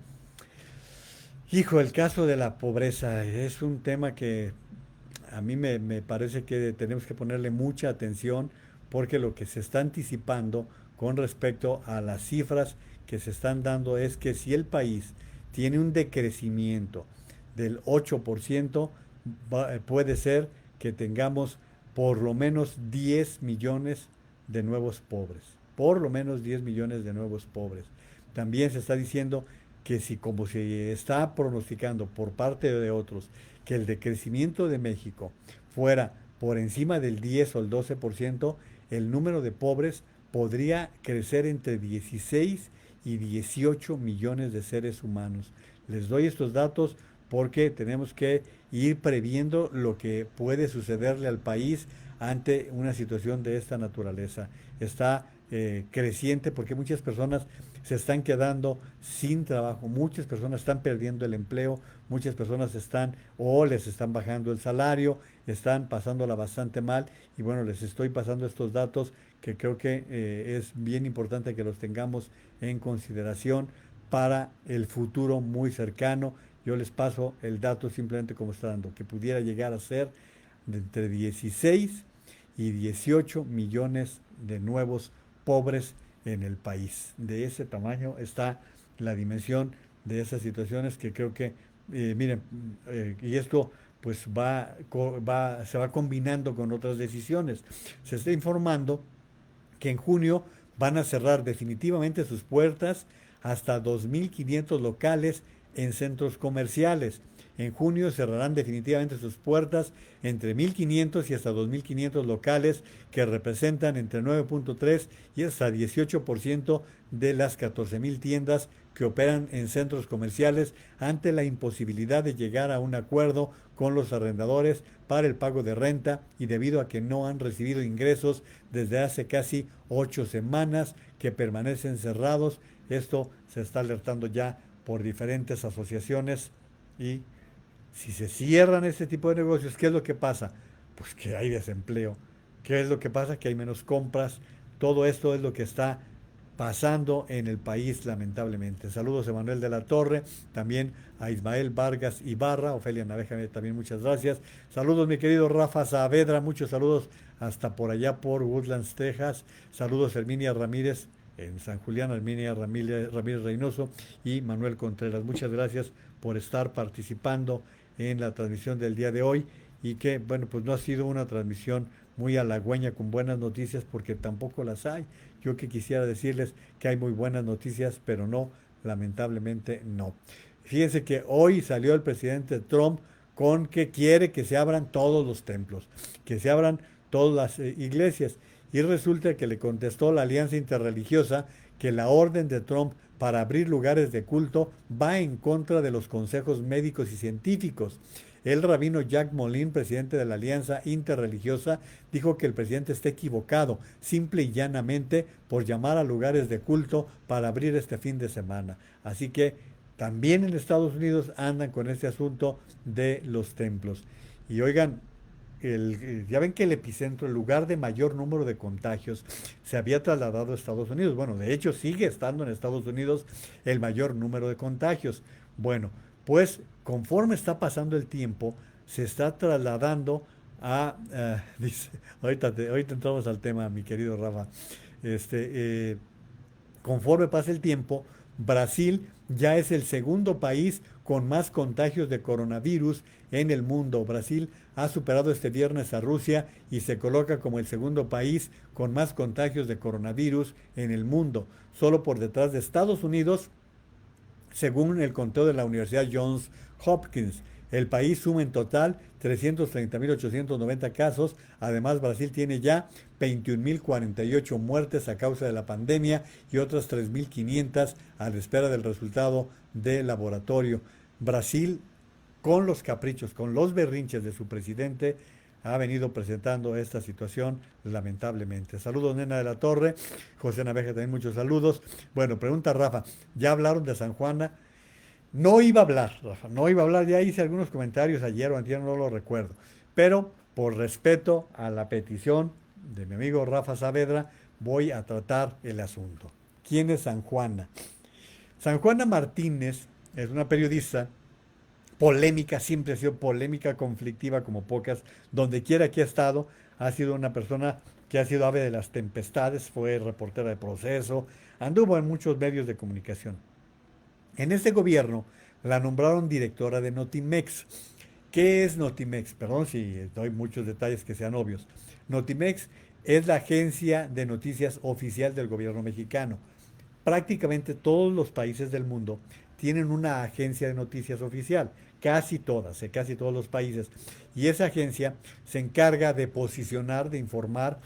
hijo, el caso de la pobreza es un tema que a mí me parece que tenemos que ponerle mucha atención porque lo que se está anticipando con respecto a las cifras que se están dando es que si el país tiene un decrecimiento del 8%, puede ser que tengamos por lo menos 10 millones de nuevos pobres. Por lo menos 10 millones de nuevos pobres. También se está diciendo que si como se está pronosticando por parte de otros que el decrecimiento de México fuera por encima del 10 o el 12%, el número de pobres podría crecer entre 16 y 18 millones de seres humanos. Les doy estos datos porque tenemos que ir previendo lo que puede sucederle al país ante una situación de esta naturaleza. Está creciente porque muchas personas se están quedando sin trabajo, muchas personas están perdiendo el empleo, muchas personas están o les están bajando el salario, están pasándola bastante mal y bueno, les estoy pasando estos datos que creo que es bien importante que los tengamos en consideración para el futuro muy cercano. Yo les paso el dato simplemente como está dando, que pudiera llegar a ser de entre 16 y 18 millones de nuevos pobres en el país. De ese tamaño está la dimensión de esas situaciones que creo que, miren, y esto pues se va combinando con otras decisiones. Se está informando que en junio van a cerrar definitivamente sus puertas hasta 2.500 locales en centros comerciales. En junio cerrarán definitivamente sus puertas entre 1.500 y hasta 2.500 locales que representan entre 9.3 y hasta 18% de las 14.000 tiendas que operan en centros comerciales ante la imposibilidad de llegar a un acuerdo con los arrendadores para el pago de renta y debido a que no han recibido ingresos desde hace casi 8 semanas que permanecen cerrados. Esto se está alertando ya por diferentes asociaciones y si se cierran este tipo de negocios, ¿qué es lo que pasa? Pues que hay desempleo. ¿Qué es lo que pasa? Que hay menos compras. Todo esto es lo que está pasando en el país, lamentablemente. Saludos a Manuel de la Torre, también a Ismael Vargas Ibarra, Ofelia Naveja, también muchas gracias. Saludos, mi querido Rafa Saavedra, muchos saludos hasta por allá por Woodlands, Texas. Saludos, Herminia Ramírez en San Julián, Herminia Ramírez Reynoso y Manuel Contreras. Muchas gracias por estar participando en la transmisión del día de hoy y que, bueno, pues no ha sido una transmisión muy halagüeña con buenas noticias porque tampoco las hay. Yo que quisiera decirles que hay muy buenas noticias, pero no, lamentablemente no. Fíjense que hoy salió el presidente Trump con que quiere que se abran todos los templos, que se abran todas las iglesias. Y resulta que le contestó la Alianza Interreligiosa que la orden de Trump para abrir lugares de culto va en contra de los consejos médicos y científicos. El rabino Jack Molin, presidente de la Alianza Interreligiosa, dijo que el presidente está equivocado, simple y llanamente, por llamar a lugares de culto para abrir este fin de semana. Así que también en Estados Unidos andan con este asunto de los templos. Y oigan, ya ven que el epicentro, el lugar de mayor número de contagios, se había trasladado a Estados Unidos. Bueno, de hecho sigue estando en Estados Unidos el mayor número de contagios. Bueno, pues conforme está pasando el tiempo, se está trasladando a, dice, ahorita entramos al tema, mi querido Rafa, este, conforme pasa el tiempo, Brasil ya es el segundo país con más contagios de coronavirus en el mundo. Brasil ha superado este viernes a Rusia y se coloca como el segundo país con más contagios de coronavirus en el mundo, solo por detrás de Estados Unidos, según el conteo de la Universidad Johns Hopkins. El país suma en total 330.890 casos. Además, Brasil tiene ya 21.048 muertes a causa de la pandemia y otras 3.500 a la espera del resultado del laboratorio. Brasil, con los caprichos, con los berrinches de su presidente, ha venido presentando esta situación lamentablemente. Saludos, Nena de la Torre. José Naveja también muchos saludos. Bueno, pregunta Rafa, ¿ya hablaron de San Juana? No iba a hablar, Rafa, no iba a hablar. Ya hice algunos comentarios ayer o antier, no lo recuerdo. Pero por respeto a la petición de mi amigo Rafa Saavedra, voy a tratar el asunto. ¿Quién es San Juana? San Juana Martínez es una periodista polémica, siempre ha sido polémica, conflictiva como pocas, donde quiera que ha estado, ha sido una persona que ha sido ave de las tempestades, fue reportera de Proceso, anduvo en muchos medios de comunicación. En este gobierno la nombraron directora de Notimex. ¿Qué es Notimex? Perdón si doy muchos detalles que sean obvios. Notimex es la agencia de noticias oficial del gobierno mexicano. Prácticamente todos los países del mundo tienen una agencia de noticias oficial, casi todos los países. Y esa agencia se encarga de posicionar, de informar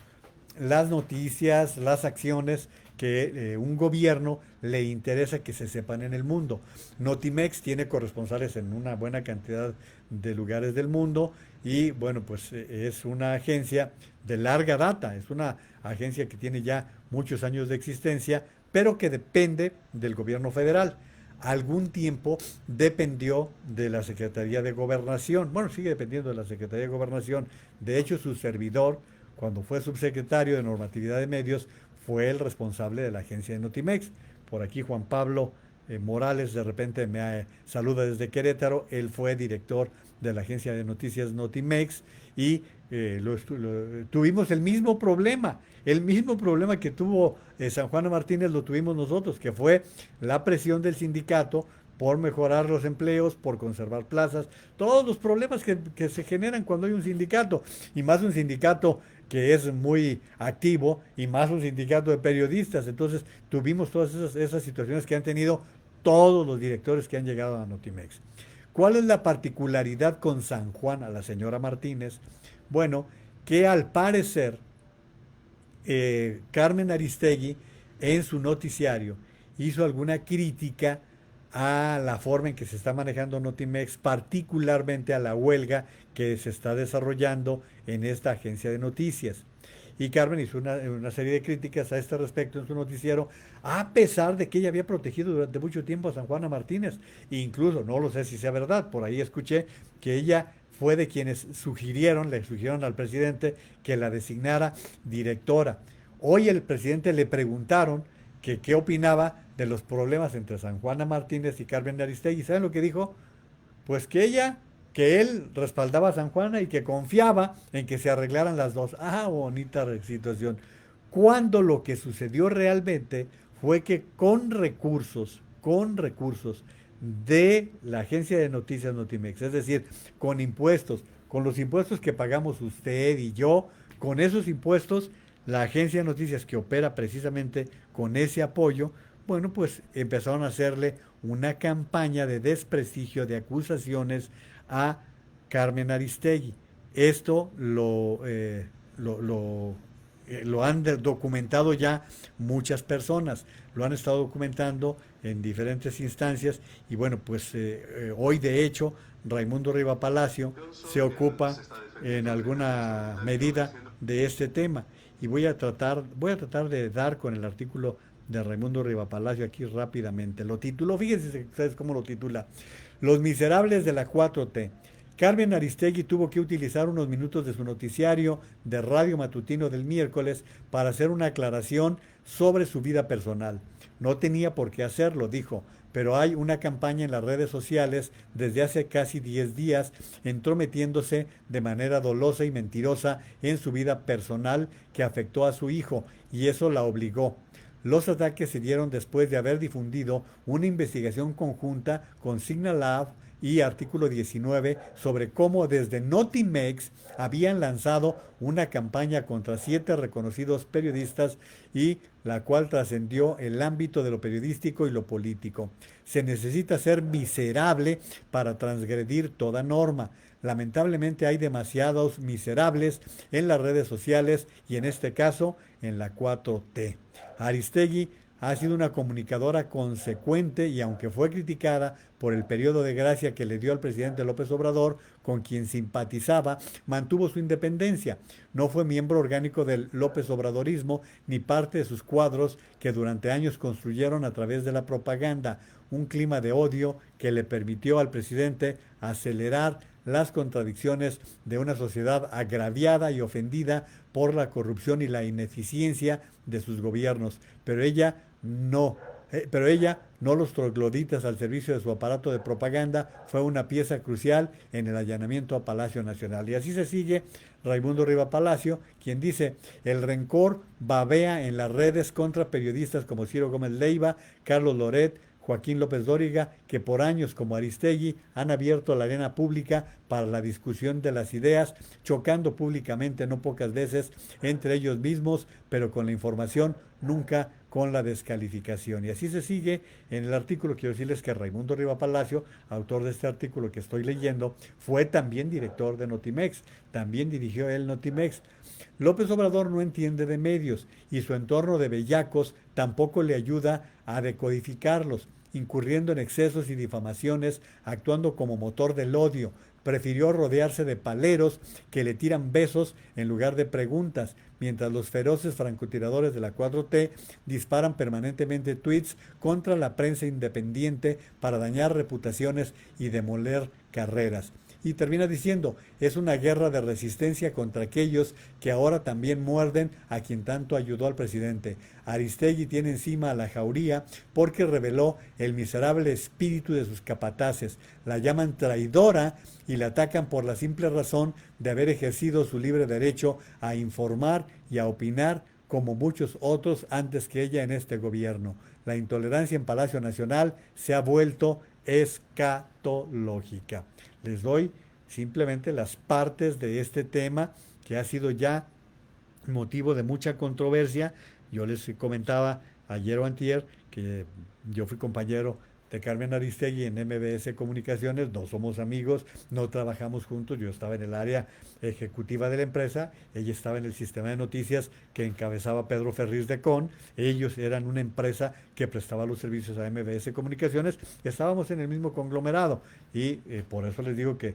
las noticias, las acciones que un gobierno le interesa que se sepan en el mundo. Notimex tiene corresponsales en una buena cantidad de lugares del mundo y bueno, pues es una agencia de larga data, es una agencia que tiene ya muchos años de existencia, pero que depende del gobierno federal. Algún tiempo dependió de la Secretaría de Gobernación, bueno, sigue dependiendo de la Secretaría de Gobernación. De hecho, su servidor, cuando fue subsecretario de Normatividad de Medios, fue el responsable de la agencia de Notimex. Por aquí Juan Pablo Morales de repente me saluda desde Querétaro. Él fue director de la agencia de noticias Notimex y tuvimos el mismo problema que tuvo San Juana Martínez lo tuvimos nosotros, que fue la presión del sindicato por mejorar los empleos, por conservar plazas, todos los problemas que se generan cuando hay un sindicato, y más un sindicato que es muy activo, y más un sindicato de periodistas. Entonces tuvimos todas esas situaciones que han tenido todos los directores que han llegado a Notimex. ¿Cuál es la particularidad con San Juan, a la señora Martínez? Bueno, que al parecer Carmen Aristegui en su noticiario hizo alguna crítica a la forma en que se está manejando Notimex, particularmente a la huelga que se está desarrollando en esta agencia de noticias. Y Carmen hizo una serie de críticas a este respecto en su noticiero, a pesar de que ella había protegido durante mucho tiempo a San Juana Martínez. E incluso, no lo sé si sea verdad, por ahí escuché que ella fue de quienes le sugirieron al presidente que la designara directora. Hoy el presidente le preguntaron que qué opinaba de los problemas entre San Juana Martínez y Carmen Aristegui. ¿Saben lo que dijo? Pues que él respaldaba a San Juana y que confiaba en que se arreglaran las dos. Ah, bonita situación. Cuando lo que sucedió realmente fue que con recursos de la agencia de noticias Notimex, es decir, con los impuestos que pagamos usted y yo, con esos impuestos, la agencia de noticias que opera precisamente con ese apoyo, bueno, pues empezaron a hacerle una campaña de desprestigio, de acusaciones a Carmen Aristegui. Esto lo han documentado ya muchas personas, lo han estado documentando en diferentes instancias y bueno, pues hoy de hecho Raimundo Riva Palacio se ocupa en alguna medida de este tema y voy a tratar de dar con el artículo de Raimundo Riva Palacio aquí rápidamente. Lo tituló, fíjense ustedes cómo lo titula: Los miserables de la 4T Carmen Aristegui tuvo que utilizar unos minutos de su noticiario de radio matutino del miércoles para hacer una aclaración sobre su vida personal. No tenía por qué hacerlo, dijo, pero hay una campaña en las redes sociales desde hace casi 10 días entrometiéndose de manera dolosa y mentirosa en su vida personal que afectó a su hijo y eso la obligó. Los ataques se dieron después de haber difundido una investigación conjunta con Signal Lab y Artículo 19 sobre cómo desde Notimex habían lanzado una campaña contra 7 reconocidos periodistas y la cual trascendió el ámbito de lo periodístico y lo político. Se necesita ser miserable para transgredir toda norma. Lamentablemente hay demasiados miserables en las redes sociales y en este caso en la 4T. Aristegui ha sido una comunicadora consecuente y aunque fue criticada por el periodo de gracia que le dio al presidente López Obrador, con quien simpatizaba, mantuvo su independencia. No fue miembro orgánico del López Obradorismo ni parte de sus cuadros que durante años construyeron a través de la propaganda un clima de odio que le permitió al presidente acelerar las contradicciones de una sociedad agraviada y ofendida por la corrupción y la ineficiencia de sus gobiernos. Pero ella, no los trogloditas al servicio de su aparato de propaganda, fue una pieza crucial en el allanamiento a Palacio Nacional. Y así se sigue Raimundo Riva Palacio, quien dice, el rencor babea en las redes contra periodistas como Ciro Gómez Leiva, Carlos Loret, Joaquín López Dóriga, que por años como Aristegui han abierto la arena pública para la discusión de las ideas, chocando públicamente no pocas veces entre ellos mismos, pero con la información, nunca con la descalificación. Y así se sigue en el artículo. Quiero decirles que Raimundo Riva Palacio, autor de este artículo que estoy leyendo, fue también director de Notimex, también dirigió él Notimex. López Obrador no entiende de medios y su entorno de bellacos tampoco le ayuda a decodificarlos, incurriendo en excesos y difamaciones, actuando como motor del odio. Prefirió rodearse de paleros que le tiran besos en lugar de preguntas, mientras los feroces francotiradores de la 4T disparan permanentemente tweets contra la prensa independiente para dañar reputaciones y demoler carreras. Y termina diciendo, es una guerra de resistencia contra aquellos que ahora también muerden a quien tanto ayudó al presidente. Aristegui tiene encima a la jauría porque reveló el miserable espíritu de sus capataces. La llaman traidora y la atacan por la simple razón de haber ejercido su libre derecho a informar y a opinar como muchos otros antes que ella en este gobierno. La intolerancia en Palacio Nacional se ha vuelto escatológica. Les doy simplemente las partes de este tema que ha sido ya motivo de mucha controversia. Yo les comentaba ayer o antier que yo fui compañero de Carmen Aristegui en MBS Comunicaciones, no somos amigos, no trabajamos juntos, yo estaba en el área ejecutiva de la empresa, ella estaba en el sistema de noticias que encabezaba Pedro Ferriz de Con, ellos eran una empresa que prestaba los servicios a MBS Comunicaciones, estábamos en el mismo conglomerado y por eso les digo que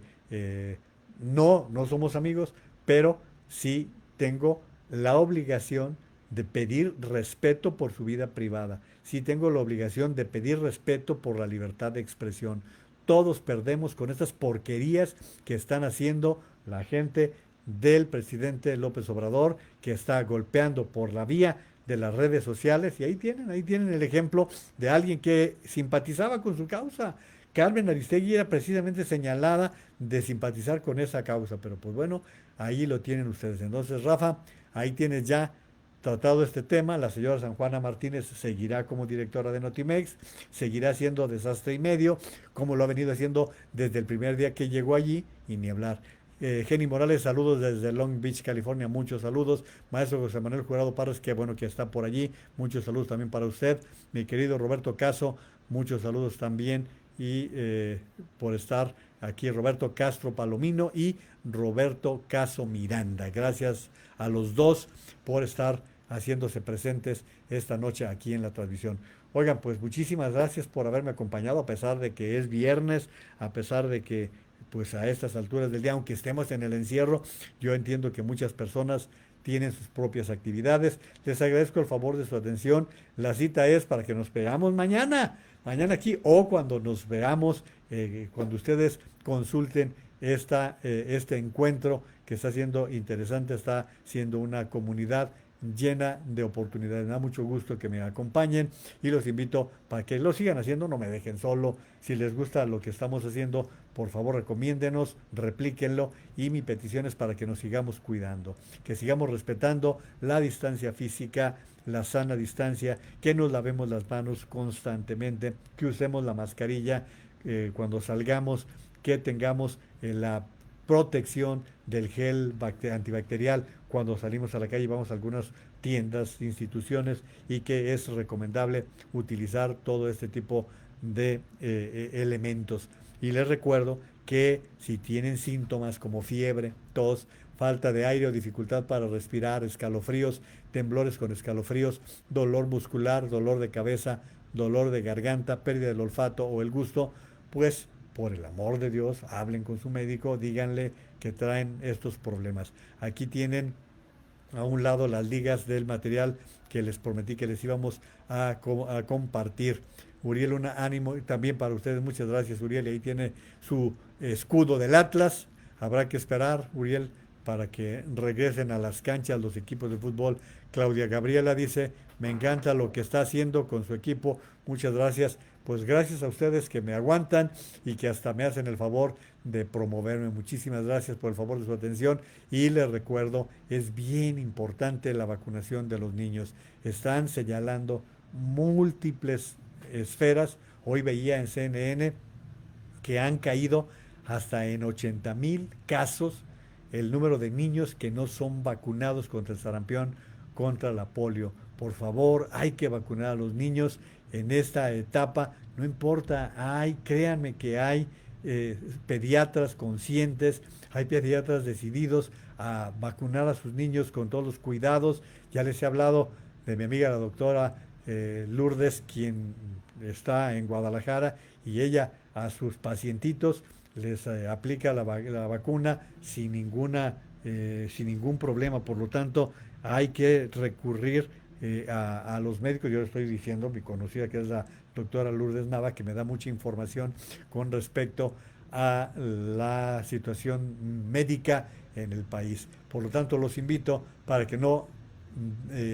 no somos amigos, pero sí tengo la obligación de pedir respeto por su vida privada. Sí tengo la obligación de pedir respeto por la libertad de expresión. Todos perdemos con estas porquerías que están haciendo la gente del presidente López Obrador, que está golpeando por la vía de las redes sociales. Y ahí tienen el ejemplo de alguien que simpatizaba con su causa. Carmen Aristegui era precisamente señalada de simpatizar con esa causa. Pero pues bueno, ahí lo tienen ustedes. Entonces, Rafa, ahí tienes ya tratado este tema. La señora San Juana Martínez seguirá como directora de Notimex, seguirá haciendo desastre y medio, como lo ha venido haciendo desde el primer día que llegó allí, y ni hablar. Jenny Morales, saludos desde Long Beach, California, muchos saludos. Maestro José Manuel Jurado Parras, que bueno que está por allí, muchos saludos también para usted. Mi querido Roberto Caso, muchos saludos también, y por estar aquí Roberto Castro Palomino y Roberto Caso Miranda. Gracias a los dos por estar haciéndose presentes esta noche aquí en la transmisión. Oigan, pues muchísimas gracias por haberme acompañado, a pesar de que es viernes, a pesar de que pues a estas alturas del día, aunque estemos en el encierro, yo entiendo que muchas personas tienen sus propias actividades. Les agradezco el favor de su atención. La cita es para que nos veamos mañana aquí, o cuando nos veamos, cuando ustedes consulten este encuentro que está siendo interesante, está siendo una comunidad llena de oportunidades. Me da mucho gusto que me acompañen y los invito para que lo sigan haciendo, no me dejen solo. Si les gusta lo que estamos haciendo, por favor recomiéndenos, replíquenlo y mi petición es para que nos sigamos cuidando, que sigamos respetando la distancia física, la sana distancia, que nos lavemos las manos constantemente, que usemos la mascarilla cuando salgamos, que tengamos la protección del gel antibacterial cuando salimos a la calle y vamos a algunas tiendas, instituciones y que es recomendable utilizar todo este tipo de elementos. Y les recuerdo que si tienen síntomas como fiebre, tos, falta de aire o dificultad para respirar, escalofríos, temblores con escalofríos, dolor muscular, dolor de cabeza, dolor de garganta, pérdida del olfato o el gusto, pues por el amor de Dios, hablen con su médico, díganle que traen estos problemas. Aquí tienen a un lado las ligas del material que les prometí que les íbamos a compartir. Uriel, un ánimo también para ustedes. Muchas gracias, Uriel. Y ahí tiene su escudo del Atlas. Habrá que esperar, Uriel, para que regresen a las canchas los equipos de fútbol. Claudia Gabriela dice, me encanta lo que está haciendo con su equipo. Muchas gracias. Pues gracias a ustedes que me aguantan y que hasta me hacen el favor de promoverme. Muchísimas gracias por el favor de su atención y les recuerdo, es bien importante la vacunación de los niños. Están señalando múltiples esferas. Hoy veía en CNN que han caído hasta en 80,000 casos el número de niños que no son vacunados contra el sarampión, contra la polio. Por favor, hay que vacunar a los niños en esta etapa. No importa, créanme que hay pediatras conscientes, hay pediatras decididos a vacunar a sus niños con todos los cuidados. Ya les he hablado de mi amiga la doctora Lourdes, quien está en Guadalajara, y ella a sus pacientitos les aplica la vacuna sin ningún problema. Por lo tanto, hay que recurrir a los médicos. Yo le estoy diciendo, mi conocida que es la doctora Lourdes Nava, que me da mucha información con respecto a la situación médica en el país. Por lo tanto, los invito para que no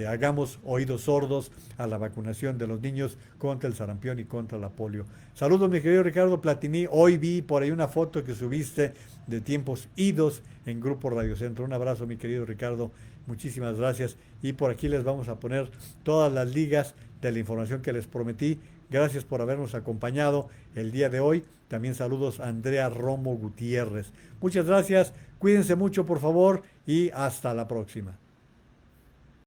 hagamos oídos sordos a la vacunación de los niños contra el sarampión y contra la polio. Saludos, mi querido Ricardo Platini. Hoy vi por ahí una foto que subiste de tiempos idos en Grupo Radio Centro. Un abrazo, mi querido Ricardo. Muchísimas gracias. Y por aquí les vamos a poner todas las ligas de la información que les prometí. Gracias por habernos acompañado el día de hoy. También saludos a Andrea Romo Gutiérrez. Muchas gracias. Cuídense mucho, por favor, y hasta la próxima.